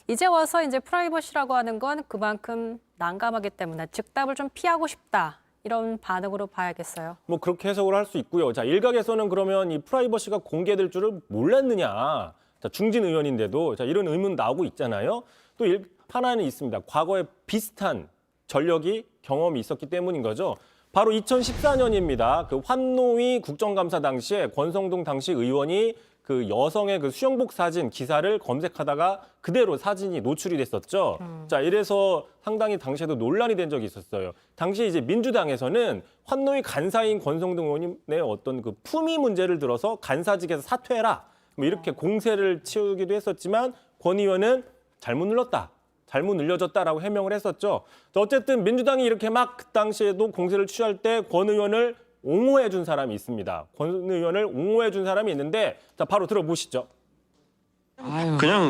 J: 이제 와서 이제 프라이버시라고 하는 건 그만큼 난감하기 때문에 즉답을 좀 피하고 싶다. 이런 반응으로 봐야겠어요.
M: 뭐 그렇게 해석을 할 수 있고요. 자, 일각에서는 그러면 이 프라이버시가 공개될 줄을 몰랐느냐. 자, 중진 의원인데도 자, 이런 의문 나오고 있잖아요. 또 하나는 있습니다. 과거에 비슷한 전력이 경험이 있었기 때문인 거죠. 바로 2014년입니다. 그 환노위 국정감사 당시에 권성동 당시 의원이 그 여성의 그 수영복 사진 기사를 검색하다가 그대로 사진이 노출이 됐었죠. 자, 이래서 상당히 당시에도 논란이 된 적이 있었어요. 당시 이제 민주당에서는 환노위 간사인 권성동 의원의 어떤 그 품위 문제를 들어서 간사직에서 사퇴해라. 뭐 이렇게 공세를 치우기도 했었지만 권 의원은 잘못 눌렀다. 잘못 늘려졌다라고 해명을 했었죠. 어쨌든 민주당이 이렇게 막 그 당시에도 공세를 취할 때 권 의원을 옹호해 준 사람이 있습니다. 권 의원을 옹호해 준 사람이 있는데 자, 바로 들어보시죠.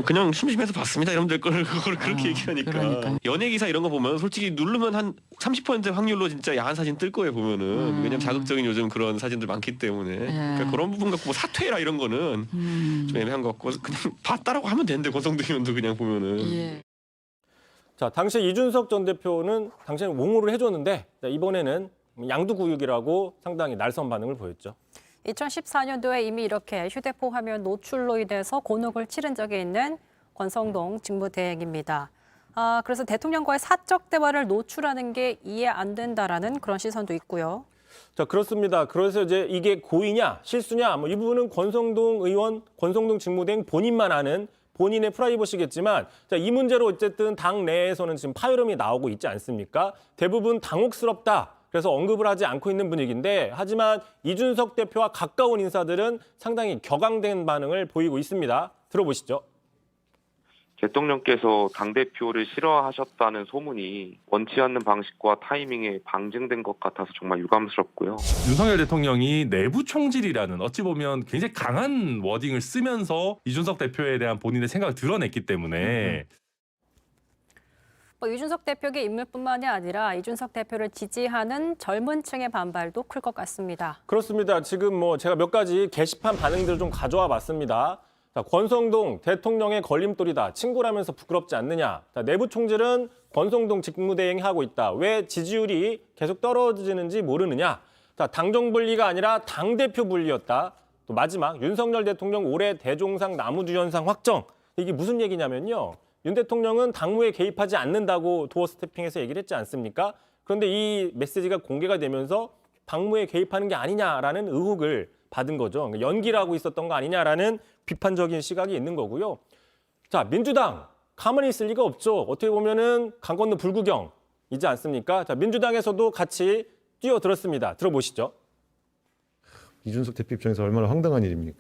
N: 그냥 심심해서 봤습니다. 이러면 될 걸 그걸 그렇게 얘기하니까. 연예 기사 이런 거 보면 솔직히 누르면 한 30% 확률로 진짜 야한 사진 뜰 거예요, 보면은. 왜냐면 자극적인 요즘 그런 사진들 많기 때문에. 그러니까 그런 부분 갖고 뭐 사퇴해라 이런 거는 좀 애매한 것 같고 그냥 봤다라고 하면 되는데 권성동 의원도 그냥 보면은.
M: 자, 당시 이준석 전 대표는 당시에는 옹호를 해줬는데 자, 이번에는 양두구육이라고 상당히 날선 반응을 보였죠.
J: 2014년도에 이미 이렇게 휴대폰 화면 노출로 인해서 곤혹을 치른 적이 있는 권성동 직무대행입니다. 그래서 대통령과의 사적 대화를 노출하는 게 이해 안 된다라는 그런 시선도 있고요.
M: 자, 그렇습니다. 그래서 이제 이게 고의냐, 실수냐, 뭐 이 부분은 권성동 의원, 권성동 직무대행 본인만 아는 본인의 프라이버시겠지만 자, 이 문제로 어쨌든 당 내에서는 지금 파열음이 나오고 있지 않습니까? 대부분 당혹스럽다. 그래서 언급을 하지 않고 있는 분위기인데 하지만 이준석 대표와 가까운 인사들은 상당히 격앙된 반응을 보이고 있습니다. 들어보시죠.
O: 대통령께서 당대표를 싫어하셨다는 소문이 원치 않는 방식과 타이밍에 방증된 것 같아서 정말 유감스럽고요.
P: 윤석열 대통령이 내부 총질이라는 어찌 보면 굉장히 강한 워딩을 쓰면서 이준석 대표에 대한 본인의 생각을 드러냈기 때문에
J: 이준석 대표의 인물뿐만이 아니라 이준석 대표를 지지하는 젊은 층의 반발도 클 것 같습니다.
M: 그렇습니다. 지금 뭐 제가 몇 가지 게시판 반응들을 좀 가져와 봤습니다. 자, 권성동 대통령의 걸림돌이다. 친구라면서 부끄럽지 않느냐. 자, 내부 총질은 권성동 직무대행이 하고 있다. 왜 지지율이 계속 떨어지는지 모르느냐. 자, 당정 분리가 아니라 당대표 분리였다. 또 마지막 윤석열 대통령 올해 대종상 나무주연상 확정. 이게 무슨 얘기냐면요. 윤 대통령은 당무에 개입하지 않는다고 도어 스태핑에서 얘기를 했지 않습니까? 그런데 이 메시지가 공개가 되면서 당무에 개입하는 게 아니냐라는 의혹을 받은 거죠. 그러니까 연기를 하고 있었던 거 아니냐라는 비판적인 시각이 있는 거고요. 자, 민주당 가만히 있을 리가 없죠. 어떻게 보면은 강 건너 불구경이지 않습니까? 자, 민주당에서도 같이 뛰어들었습니다. 들어보시죠.
Q: 이준석 대표 입장에서 얼마나 황당한 일입니까?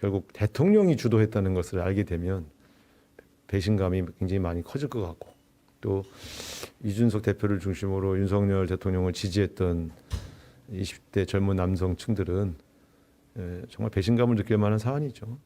Q: 결국 대통령이 주도했다는 것을 알게 되면 배신감이 굉장히 많이 커질 것 같고 또 이준석 대표를 중심으로 윤석열 대통령을 지지했던 20대 젊은 남성층들은 정말 배신감을 느낄 만한 사안이죠.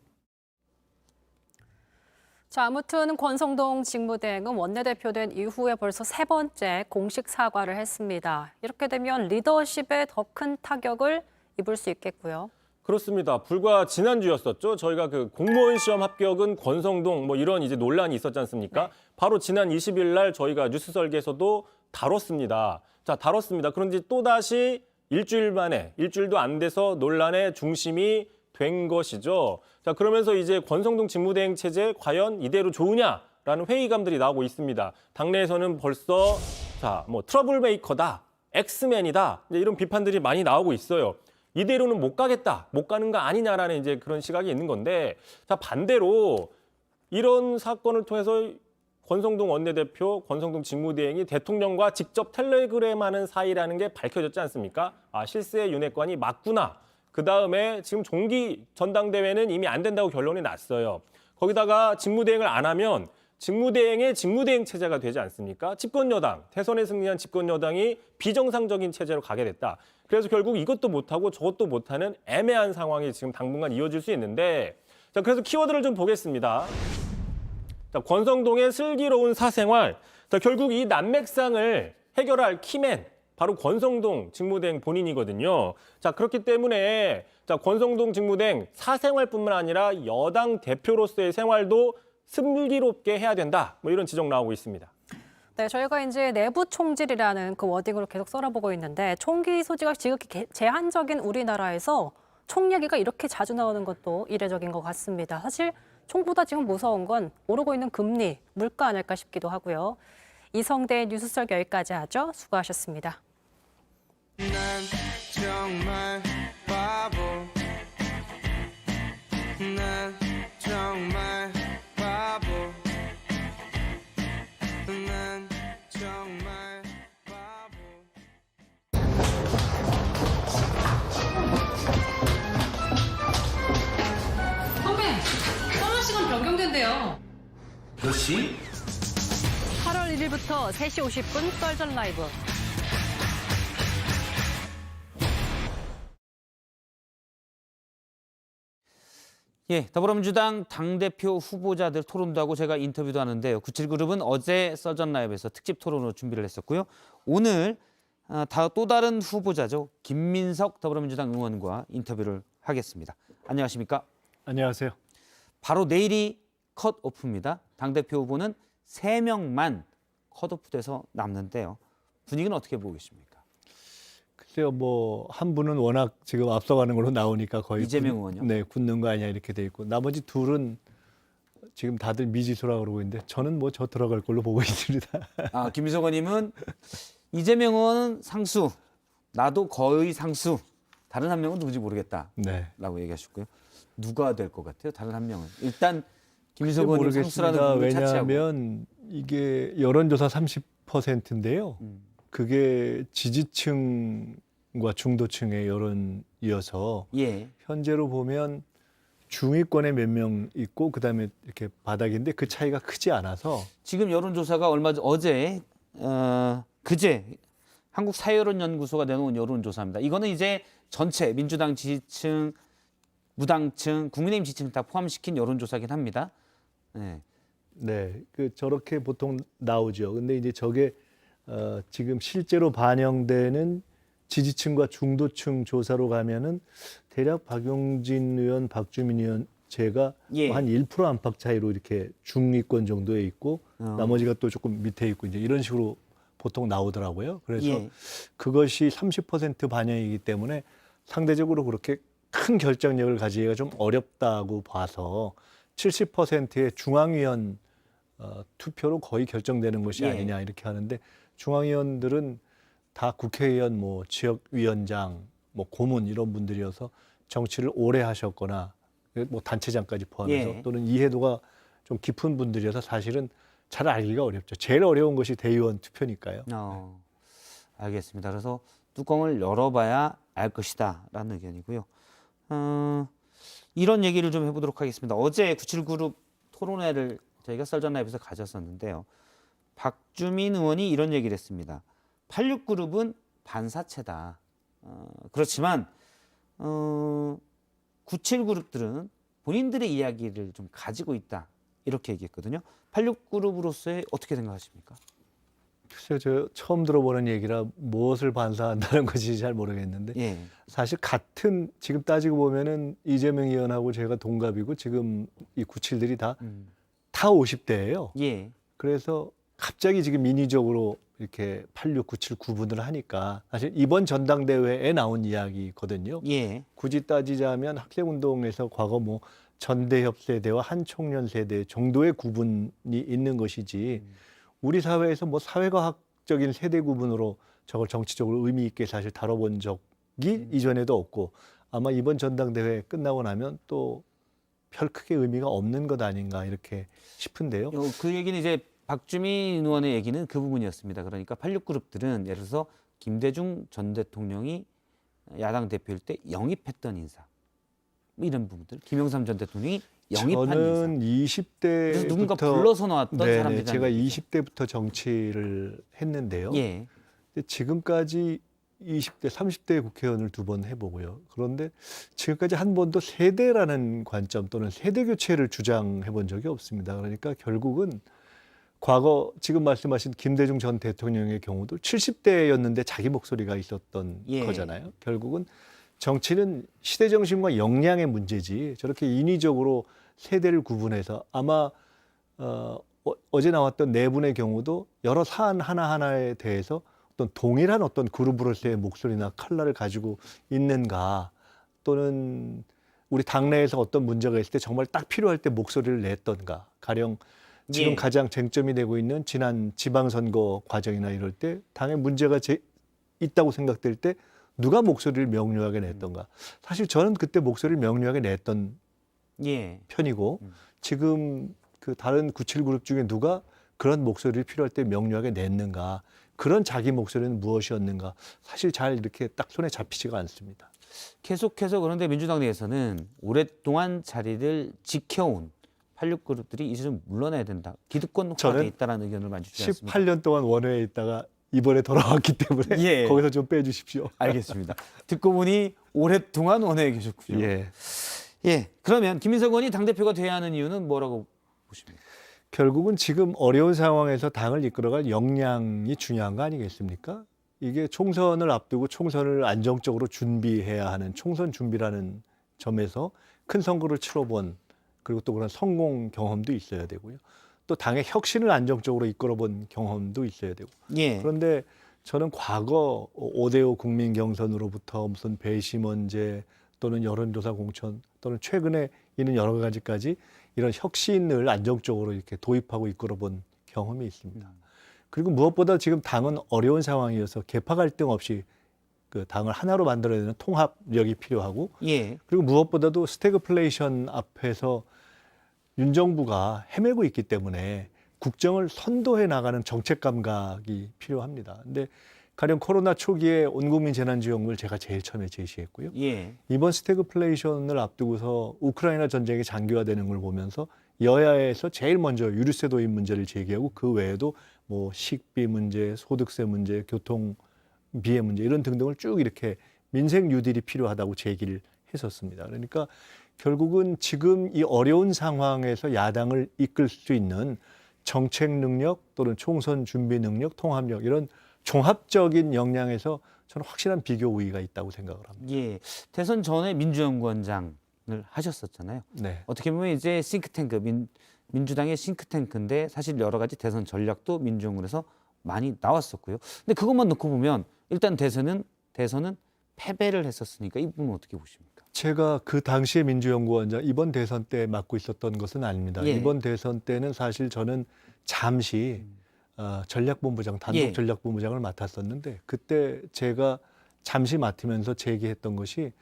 J: 자, 아무튼 권성동 직무대행은 원내대표 된 이후에 벌써 3번째 공식 사과를 했습니다. 이렇게 되면 리더십에 더 큰 타격을 입을 수 있겠고요.
M: 그렇습니다. 불과 지난주였었죠. 저희가 그 공무원 시험 합격은 권성동 뭐 이런 이제 논란이 있었지 않습니까? 네. 바로 지난 20일 날 저희가 뉴스 설계에서도 다뤘습니다. 자, 다뤘습니다. 그런데 또다시 일주일 만에, 일주일도 안 돼서 논란의 중심이 된 것이죠. 자, 그러면서 이제 권성동 직무대행 체제 과연 이대로 좋으냐라는 회의감들이 나오고 있습니다. 당내에서는 벌써 자, 뭐 트러블 메이커다, 엑스맨이다 이런 비판들이 많이 나오고 있어요. 이대로는 못 가겠다, 못 가는 거 아니냐라는 이제 그런 시각이 있는 건데, 자, 반대로 이런 사건을 통해서 권성동 원내대표, 권성동 직무대행이 대통령과 직접 텔레그램하는 사이라는 게 밝혀졌지 않습니까? 아, 실세의 윤핵관이 맞구나. 그 다음에 지금 종기 전당대회는 이미 안 된다고 결론이 났어요. 거기다가 직무대행을 안 하면 직무대행의 직무대행 체제가 되지 않습니까? 집권여당, 대선에 승리한 집권여당이 비정상적인 체제로 가게 됐다. 그래서 결국 이것도 못하고 저것도 못하는 애매한 상황이 지금 당분간 이어질 수 있는데, 자, 그래서 키워드를 좀 보겠습니다. 자, 권성동의 슬기로운 사생활. 자, 결국 이 난맥상을 해결할 키맨, 바로 권성동 직무대행 본인이거든요. 자, 그렇기 때문에 자, 권성동 직무대행 사생활뿐만 아니라 여당 대표로서의 생활도 슬기롭게 해야 된다. 뭐 이런 지적 나오고 있습니다.
J: 네, 저희가 이제 내부 총질이라는 그 워딩으로 계속 썰어보고 있는데 총기 소지가 지극히 제한적인 우리나라에서 총 얘기가 이렇게 자주 나오는 것도 이례적인 것 같습니다. 사실 총보다 지금 무서운 건 오르고 있는 금리, 물가 아닐까 싶기도 하고요. 이성대의 뉴스썰 여기까지 하죠. 수고하셨습니다.
R: 난 정말 바보 난 정말 바보. 난 정말 바보.
J: 선배, 선언 시간 변경된대요.
L: 몇 시?
J: 8월 1일부터 3시 50분 썰전 라이브.
A: 예, 더불어민주당 당대표 후보자들 토론도 하고 제가 인터뷰도 하는데요. 97그룹은 어제 썰전 라이브에서 특집 토론으로 준비를 했었고요. 오늘 또 다른 후보자죠. 김민석 더불어민주당 의원과 인터뷰를 하겠습니다. 안녕하십니까?
S: 안녕하세요.
A: 바로 내일이 컷오프입니다. 당대표 후보는 3명만 컷오프돼서 남는데요. 분위기는 어떻게 보고 계십니까?
S: 글쎄요, 뭐 한 분은 워낙 지금 앞서가는 걸로 나오니까 거의
A: 이재명 의원요?
S: 네, 굳는 거 아니야 이렇게 돼 있고 나머지 둘은 지금 다들 미지수라 그러고 있는데 저는 뭐 저 들어갈 걸로 보고 있습니다.
A: 아, 김민석 의원님은 이재명 의원은 상수, 나도 거의 상수. 다른 한 명은 누군지 모르겠다라고
S: 네.
A: 얘기하셨고요. 누가 될 것 같아요? 다른 한 명은 일단 김민석
S: 글쎄
A: 의원님 상수라는 부분을 차치하고.
S: 왜냐하면 이게 여론조사 30%인데요. 그게 지지층과 중도층의 여론이어서
A: 예.
S: 현재로 보면 중위권에 몇 명 있고 그다음에 이렇게 바닥인데 그 차이가 크지 않아서
A: 지금 여론조사가 어제 그제 한국 사회여론연구소가 내놓은 여론조사입니다. 이거는 이제 전체 민주당 지지층, 무당층, 국민의힘 지지층 다 포함시킨 여론조사긴 합니다. 네.
S: 네, 그 저렇게 보통 나오죠. 근데 이제 저게 지금 실제로 반영되는 지지층과 중도층 조사로 가면은 대략 박용진 의원, 박주민 의원 제가
A: 예.
S: 한 1% 안팎 차이로 이렇게 중위권 정도에 있고 나머지가 또 조금 밑에 있고 이제 이런 식으로 보통 나오더라고요. 그래서
A: 예.
S: 그것이 30% 반영이기 때문에 상대적으로 그렇게 큰 결정력을 가지기가 좀 어렵다고 봐서 70%의 중앙위원 투표로 거의 결정되는 것이
A: 예.
S: 아니냐 이렇게 하는데 중앙위원들은 다 국회의원, 뭐 지역위원장, 뭐 고문 이런 분들이어서 정치를 오래 하셨거나 뭐 단체장까지 포함해서
A: 예.
S: 또는 이해도가 좀 깊은 분들이어서 사실은 잘 알기가 어렵죠. 제일 어려운 것이 대의원 투표니까요.
A: 알겠습니다. 그래서 뚜껑을 열어봐야 알 것이다라는 의견이고요. 이런 얘기를 좀 해보도록 하겠습니다. 어제 97그룹 토론회를 저희가 썰전 라이브에서 가졌었는데요. 박주민 의원이 이런 얘기를 했습니다. 86그룹은 반사체다. 그렇지만 97그룹들은 본인들의 이야기를 좀 가지고 있다. 이렇게 얘기했거든요. 86그룹으로서의 어떻게 생각하십니까?
S: 글쎄요, 저 처음 들어보는 얘기라 무엇을 반사한다는 것이 잘 모르겠는데
A: 예.
S: 사실 같은 지금 따지고 보면은 이재명 의원하고 제가 동갑이고 지금 이 97들이 다 50대예요.
A: 예.
S: 그래서 갑자기 지금 인위적으로 이렇게 86, 97 구분을 하니까 사실 이번 전당대회에 나온 이야기거든요.
A: 예.
S: 굳이 따지자면 학생운동에서 과거 뭐 전대협 세대와 한총련 세대 정도의 구분이 있는 것이지 우리 사회에서 뭐 사회과학적인 세대 구분으로 저걸 정치적으로 의미 있게 사실 다뤄본 적이 이전에도 없고 아마 이번 전당대회 끝나고 나면 또 별 크게 의미가 없는 것 아닌가 이렇게 싶은데요.
A: 그 얘기는 이제 박주민 의원의 얘기는 그 부분이었습니다. 그러니까 86그룹들은 예를 들어서 김대중 전 대통령이 야당 대표일 때 영입했던 인사 뭐 이런 부분들, 김영삼 전 대통령이 영입한
S: 저는
A: 인사.
S: 20대부터
A: 그래서 누군가 불러서 나왔던 사람들이
S: 제가 20대부터 정치를 했는데요.
A: 예.
S: 근데 지금까지 20대, 30대 국회의원을 2번 해보고요. 그런데 지금까지 한 번도 세대라는 관점 또는 세대 교체를 주장해 본 적이 없습니다. 그러니까 결국은 과거 지금 말씀하신 김대중 전 대통령의 경우도 70대였는데 자기 목소리가 있었던
A: 예.
S: 거잖아요. 결국은 정치는 시대 정신과 역량의 문제지 저렇게 인위적으로 세대를 구분해서 아마 어제 나왔던 네 분의 경우도 여러 사안 하나하나에 대해서 어떤 동일한 어떤 그룹으로서의 목소리나 칼라를 가지고 있는가 또는 우리 당내에서 어떤 문제가 있을 때 정말 딱 필요할 때 목소리를 냈던가 가령 지금
A: 예.
S: 가장 쟁점이 되고 있는 지난 지방선거 과정이나 이럴 때 당에 문제가 있다고 생각될 때 누가 목소리를 명료하게 냈던가 사실 저는 그때 목소리를 명료하게 냈던
A: 예.
S: 편이고 지금 그 다른 97 그룹 중에 누가 그런 목소리를 필요할 때 명료하게 냈는가, 그런 자기 목소리는 무엇이었는가, 사실 잘 이렇게 딱 손에 잡히지가 않습니다.
A: 계속해서 그런데 민주당 내에서는 오랫동안 자리를 지켜온 86 그룹들이 이제 좀 물러나야 된다. 기득권화돼
S: 저는
A: 있다라는 의견을 많이 주지 않습니까?
S: 18년 동안 원외에 있다가 이번에 돌아왔기 때문에
A: 예.
S: 거기서 좀 빼주십시오.
A: 알겠습니다. 듣고 보니 오랫동안 원외에 계셨군요.
S: 예.
A: 예. 그러면 김민석 의원이 당대표가 돼야 하는 이유는 뭐라고 보십니까?
S: 결국은 지금 어려운 상황에서 당을 이끌어갈 역량이 중요한 거 아니겠습니까? 이게 총선을 앞두고 총선을 안정적으로 준비해야 하는 총선 준비라는 점에서 큰 선거를 치러본, 그리고 또 그런 성공 경험도 있어야 되고요. 또 당의 혁신을 안정적으로 이끌어본 경험도 있어야 되고.
A: 예.
S: 그런데 저는 과거 5대5 국민 경선으로부터 무슨 배심원제 또는 여론조사 공천 또는 최근에 있는 여러 가지까지 이런 혁신을 안정적으로 이렇게 도입하고 이끌어본 경험이 있습니다. 그리고 무엇보다 지금 당은 어려운 상황이어서 계파 갈등 없이 그 당을 하나로 만들어내는 통합력이 필요하고,
A: 예.
S: 그리고 무엇보다도 스태그플레이션 앞에서 윤 정부가 헤매고 있기 때문에 국정을 선도해 나가는 정책 감각이 필요합니다. 근데 가령 코로나 초기에 온국민 재난지원금을 제가 제일 처음에 제시했고요.
A: 예.
S: 이번 스태그플레이션을 앞두고서 우크라이나 전쟁이 장기화되는 걸 보면서 여야에서 제일 먼저 유류세 도입 문제를 제기하고, 그 외에도 뭐 식비 문제, 소득세 문제, 교통비의 문제 이런 등등을 쭉 이렇게 민생 뉴딜이 필요하다고 제기를 했었습니다. 그러니까 결국은 지금 이 어려운 상황에서 야당을 이끌 수 있는 정책 능력 또는 총선 준비 능력, 통합력, 이런 종합적인 역량에서 저는 확실한 비교 우위가 있다고 생각을 합니다.
A: 예. 대선 전에 민주연구원장을 하셨었잖아요.
S: 네.
A: 어떻게 보면 이제 싱크탱크, 민주당의 싱크탱크인데 사실 여러 가지 대선 전략도 민주연구원에서 많이 나왔었고요. 근데 그것만 놓고 보면 일단 대선은 패배를 했었으니까 이 부분은 어떻게 보십니까?
S: 제가 그 당시에 민주연구원장 이번 대선 때 맡고 있었던 것은 아닙니다.
A: 예.
S: 이번 대선 때는 사실 저는 잠시 전략본부장, 단독
A: 예.
S: 전략본부장을 맡았었는데, 그때 제가 잠시 맡으면서 제기했던 것이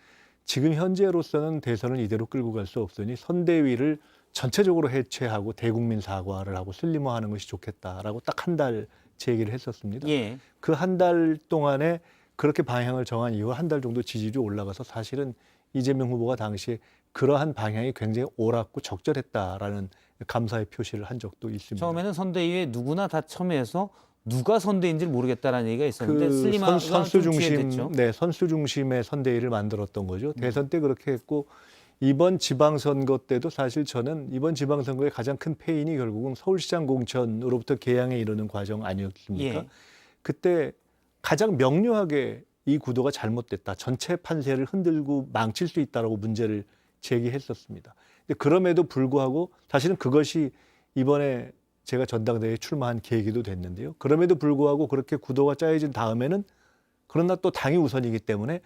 S: 지금 현재로서는 대선을 이대로 끌고 갈 수 없으니 선대위를 전체적으로 해체하고 대국민 사과를 하고 슬림화하는 것이 좋겠다라고 딱 한 달 제기를 했었습니다.
A: 예.
S: 그 한 달 동안에 그렇게 방향을 정한 이후 한 달 정도 지지율이 올라가서 사실은 이재명 후보가 당시에 그러한 방향이 굉장히 옳았고 적절했다라는 감사의 표시를 한 적도 있습니다.
A: 처음에는 선대위에 누구나 다 첨예해서 누가 선대인지 슬림화가 얘기가 있었는데
S: 그
A: 슬림화가
S: 선수
A: 좀
S: 중심,
A: 뒤에됐죠.
S: 네, 선수 중심의 선대위를 만들었던 거죠. 대선 때 그렇게 했고, 이번 지방선거 때도 사실 저는 이번 지방선거의 가장 큰 패인이 결국은 서울시장 공천으로부터 개항에 이르는 과정 아니었습니까?
A: 예.
S: 그때 가장 명료하게 이 구도가 잘못됐다, 전체 판세를 흔들고 망칠 수 있다라고 문제를 제기했었습니다. 근데 그럼에도 불구하고 사실은 그것이 이번에 제가 전당대회에 출마한 계기도 됐는데요. 그럼에도 불구하고 그렇게 구도가 짜여진 다음에는, 그러나 또 당이 우선이기 때문에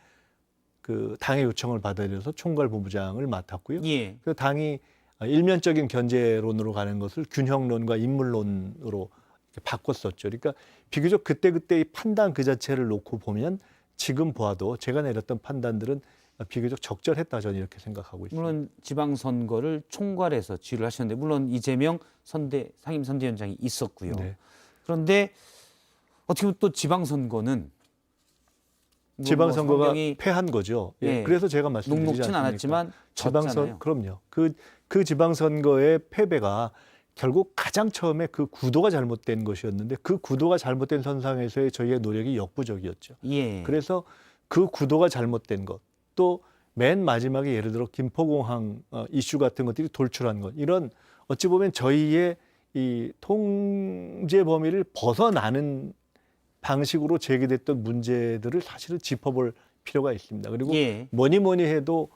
S: 그 당의 요청을 받아들여서 총괄본부장을 맡았고요.
A: 예.
S: 그 당이 일면적인 견제론으로 가는 것을 균형론과 인물론으로 이렇게 바꿨었죠. 그러니까 비교적 그때의 판단 그 자체를 놓고 보면 지금 보아도 제가 내렸던 판단들은 비교적 적절했다, 저는 이렇게 생각하고 있습니다.
A: 물론 지방선거를 총괄해서 지휘를 하셨는데 물론 이재명 상임선대위원장이 있었고요.
S: 네.
A: 그런데 어떻게 보면 또 지방선거는
S: 지방선거가
A: 성경이
S: 패한 거죠. 예.
A: 예.
S: 그래서 제가 말씀드리지
A: 녹록진
S: 않습니까?
A: 않았지만 졌잖아요.
S: 그럼요. 그 지방선거의 패배가 결국 가장 처음에 그 구도가 잘못된 것이었는데, 그 구도가 잘못된 선상에서의 저희의 노력이 역부족이었죠.
A: 예.
S: 그래서 그 구도가 잘못된 것, 또 맨 마지막에 예를 들어 김포공항 이슈 같은 것들이 돌출한 것, 이런 어찌 보면 저희의 이 통제 범위를 벗어나는 방식으로 제기됐던 문제들을 사실은 짚어볼 필요가 있습니다. 그리고
A: 예.
S: 뭐니 해도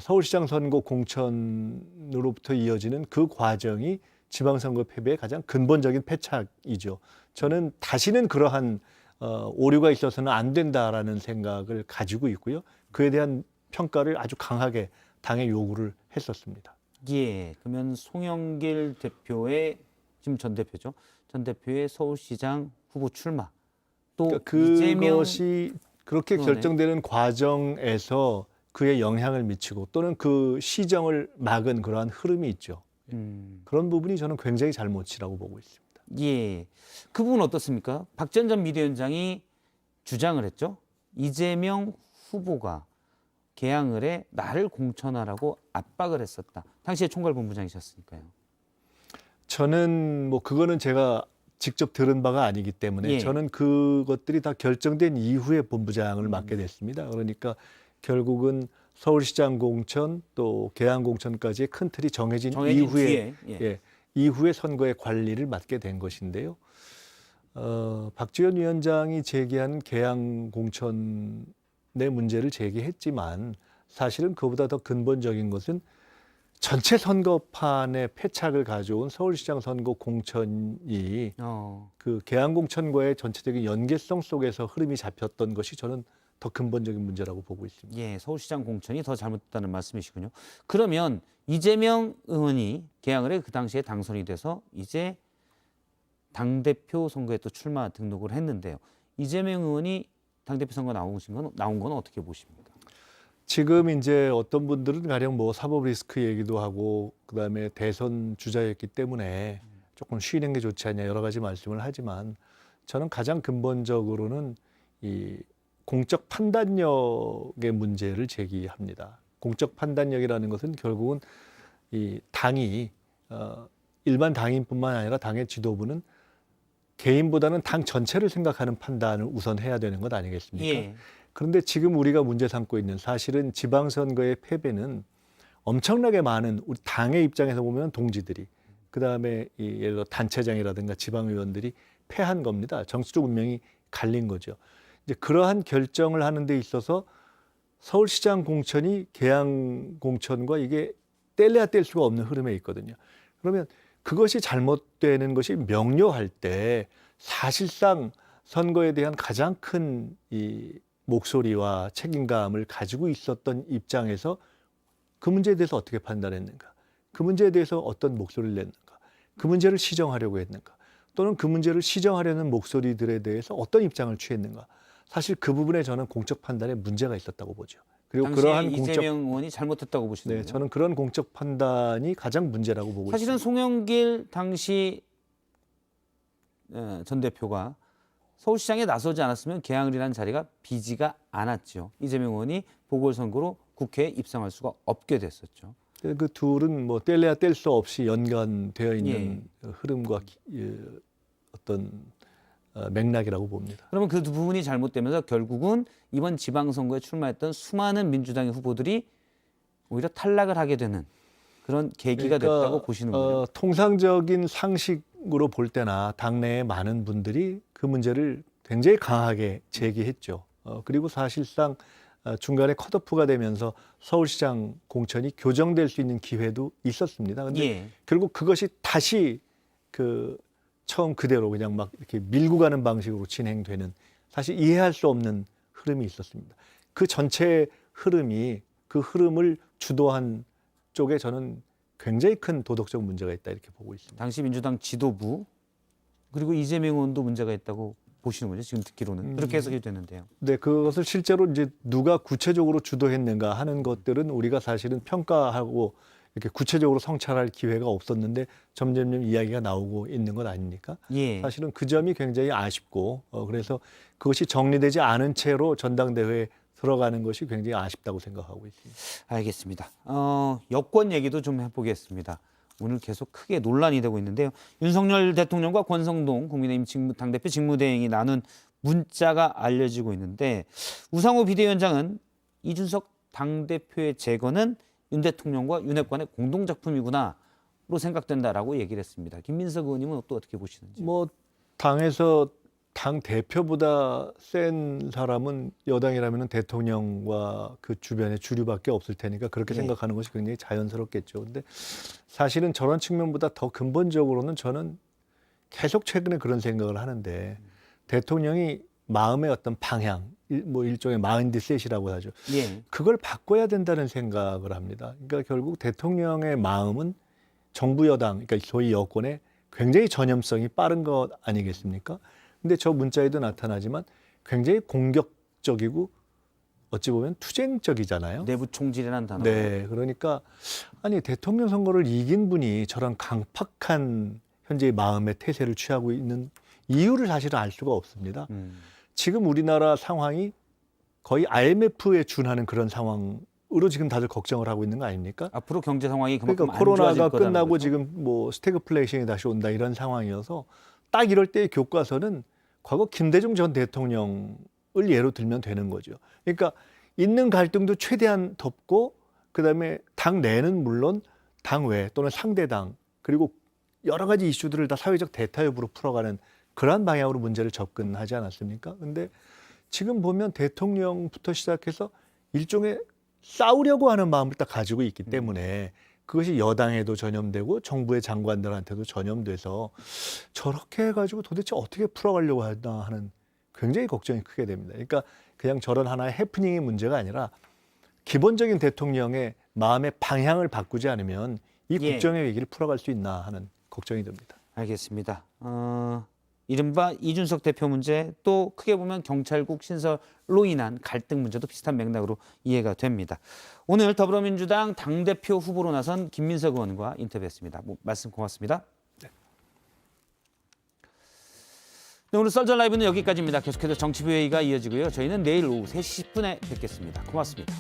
S: 서울시장 선거 공천으로부터 이어지는 그 과정이 지방선거 패배의 가장 근본적인 패착이죠. 저는 다시는 그러한 오류가 있어서는 안 된다라는 생각을 가지고 있고요. 그에 대한 평가를 아주 강하게 당에 요구를 했었습니다.
A: 예. 그러면 송영길 대표의 지금 전 대표죠. 전 대표의 서울시장 후보 출마. 또
S: 그러니까
A: 이재명
S: 그것이 그렇게
A: 의원의
S: 결정되는 과정에서 그에 영향을 미치고 또는 그 시정을 막은 그러한 흐름이 있죠. 그런 부분이 저는 굉장히 잘못이라고 보고 있습니다.
A: 예, 그 부분 어떻습니까? 박지원 전 비대위원장이 주장을 했죠. 이재명 후보가 개항을에 나를 공천하라고 압박을 했었다. 당시에 총괄본부장이셨으니까요.
S: 저는 뭐 그거는 제가 직접 들은 바가 아니기 때문에
A: 예.
S: 저는 그것들이 다 결정된 이후에 본부장을 맡게 됐습니다. 그러니까 결국은 서울시장 공천 또 개항 공천까지의 큰 틀이 정해진 이후에
A: 뒤에,
S: 이후에 선거의 관리를 맡게 된 것인데요. 박지원 위원장이 제기한 개항 공천의 문제를 제기했지만 사실은 그보다 더 근본적인 것은 전체 선거판의 패착을 가져온 서울시장 선거 공천이 그 개항 공천과의 전체적인 연계성 속에서 흐름이 잡혔던 것이 저는 더 근본적인 문제라고 보고 있습니다.
A: 예, 서울시장 공천이 더 잘못됐다는 말씀이시군요. 그러면 이재명 의원이 개항을에 그 당시에 당선이 돼서 이제 당대표 선거에 또 출마 등록을 했는데요. 이재명 의원이 당대표 선거 나온 건 어떻게 보십니까?
S: 지금 이제 어떤 분들은 가령 뭐 사법 리스크 얘기도 하고 그다음에 대선 주자였기 때문에 조금 쉬는 게 좋지 않냐 여러 가지 말씀을 하지만 저는 가장 근본적으로는 이 공적 판단력의 문제를 제기합니다. 공적 판단력이라는 것은 결국은 이 당이 일반 당인뿐만 아니라 당의 지도부는 개인보다는 당 전체를 생각하는 판단을 우선 해야 되는 것 아니겠습니까?
A: 예.
S: 그런데 지금 우리가 문제 삼고 있는 사실은 지방선거의 패배는 엄청나게 많은 우리 당의 입장에서 보면 동지들이 그다음에 예를 들어 단체장이라든가 지방의원들이 패한 겁니다. 정치적 운명이 갈린 거죠. 이제 그러한 결정을 하는 데 있어서 서울시장 공천이 개항 공천과 이게 뗄래야 뗄 수가 없는 흐름에 있거든요. 그러면 그것이 잘못되는 것이 명료할 때 사실상 선거에 대한 가장 큰 이 목소리와 책임감을 가지고 있었던 입장에서 그 문제에 대해서 어떻게 판단했는가, 그 문제에 대해서 어떤 목소리를 냈는가, 그 문제를 시정하려고 했는가, 또는 그 문제를 시정하려는 목소리들에 대해서 어떤 입장을 취했는가. 사실 그 부분에 저는 공적 판단에 문제가 있었다고 보죠. 그리고 그러한
A: 이재명 의원이 잘못했다고 보시는 거예요?
S: 저는 그런 공적 판단이 가장 문제라고 보고
A: 사실은
S: 있습니다.
A: 송영길 당시 전 대표가 서울시장에 나서지 않았으면 개항을이라는 자리가 비지가 않았죠. 이재명 의원이 보궐선거로 국회에 입성할 수가 없게 됐었죠.
S: 그 둘은 뭐 뗄래야 뗄 수 없이 연관되어 있는 흐름과 어떤 맥락이라고 봅니다.
A: 그러면 그 두 부분이 잘못되면서 결국은 이번 지방선거에 출마했던 수많은 민주당의 후보들이 오히려 탈락을 하게 되는 그런 계기가 됐다고 보시는 거예요?
S: 통상적인 상식으로 볼 때나 당내의 많은 분들이 그 문제를 굉장히 강하게 제기했죠. 그리고 사실상 중간에 컷오프가 되면서 서울시장 공천이 교정될 수 있는 기회도 있었습니다. 근데 결국 그것이 다시 그 처음 그대로 그냥 막 이렇게 밀고 가는 방식으로 진행되는 사실 이해할 수 없는 흐름이 있었습니다. 그 전체 흐름이 그 흐름을 주도한 쪽에 저는 굉장히 큰 도덕적 문제가 있다 이렇게 보고 있습니다.
A: 당시 민주당 지도부 그리고 이재명 의원도 문제가 있다고 보시는 거죠. 지금 듣기로는 그렇게 해석이 되는데요.
S: 네, 그것을 실제로 이제 누가 구체적으로 주도했는가 하는 것들은 우리가 사실은 평가하고 이렇게 구체적으로 성찰할 기회가 없었는데 점점 이야기가 나오고 있는 것 아닙니까? 사실은 그 점이 굉장히 아쉽고 그래서 그것이 정리되지 않은 채로 전당대회에 들어가는 것이 굉장히 아쉽다고 생각하고 있습니다.
A: 알겠습니다. 여권 얘기도 좀 해보겠습니다. 오늘 계속 크게 논란이 되고 있는데요. 윤석열 대통령과 권성동 국민의힘 당대표 직무대행이 나눈 문자가 알려지고 있는데 우상호 비대위원장은 이준석 당대표의 제거는 윤 대통령과 윤핵관의 공동작품이구나로 생각된다라고 얘기를 했습니다. 김민석 의원님은 또 어떻게 보시는지?
S: 뭐 당에서 당 대표보다 센 사람은 여당이라면 대통령과 그 주변의 주류밖에 없을 테니까 그렇게 생각하는 것이 굉장히 자연스럽겠죠. 근데 사실은 저런 측면보다 더 근본적으로는 저는 계속 최근에 그런 생각을 하는데 대통령이 마음의 어떤 방향, 뭐 일종의 마인드셋이라고 하죠. 그걸 바꿔야 된다는 생각을 합니다. 그러니까 결국 대통령의 마음은 정부 여당, 그러니까 소위 여권의 굉장히 전염성이 빠른 것 아니겠습니까? 근데 저 문자에도 나타나지만 굉장히 공격적이고 어찌 보면 투쟁적이잖아요.
A: 내부 총질이라는 단어.
S: 네, 그러니까 아니 대통령 선거를 이긴 분이 저런 강팍한 현재의 마음의 태세를 취하고 있는 이유를 사실은 알 수가 없습니다. 지금 우리나라 상황이 거의 IMF에 준하는 그런 상황으로 지금 다들 걱정을 하고 있는 거 아닙니까?
A: 앞으로 경제 상황이 그만큼
S: 그러니까
A: 안 좋아질
S: 코로나가
A: 거라는
S: 끝나고
A: 거죠?
S: 지금 뭐 스태그플레이션이 다시 온다 이런 상황이어서 딱 이럴 때의 교과서는 과거 김대중 전 대통령을 예로 들면 되는 거죠. 그러니까 있는 갈등도 최대한 덮고 그다음에 당 내는 물론 당 외 또는 상대당 그리고 여러 가지 이슈들을 다 사회적 대타협으로 풀어가는 그러한 방향으로 문제를 접근하지 않았습니까? 근데 지금 보면 대통령부터 시작해서 일종의 싸우려고 하는 마음을 딱 가지고 있기 때문에 그것이 여당에도 전염되고 정부의 장관들한테도 전염돼서 저렇게 해가지고 도대체 어떻게 풀어가려고 하나 하는 굉장히 걱정이 크게 됩니다. 그러니까 그냥 저런 하나의 해프닝의 문제가 아니라 기본적인 대통령의 마음의 방향을 바꾸지 않으면 이
A: 예.
S: 국정의 위기를 풀어갈 수 있나 하는 걱정이 듭니다.
A: 알겠습니다. 이른바 이준석 대표 문제 또 크게 보면 경찰국 신설로 인한 갈등 문제도 비슷한 맥락으로 이해가 됩니다. 오늘 더불어민주당 당대표 후보로 나선 김민석 의원과 인터뷰했습니다. 말씀 고맙습니다. 네, 오늘 썰전 라이브는 여기까지입니다. 계속해서 정치부회의가 이어지고요. 저희는 내일 오후 3시 10분에 뵙겠습니다. 고맙습니다.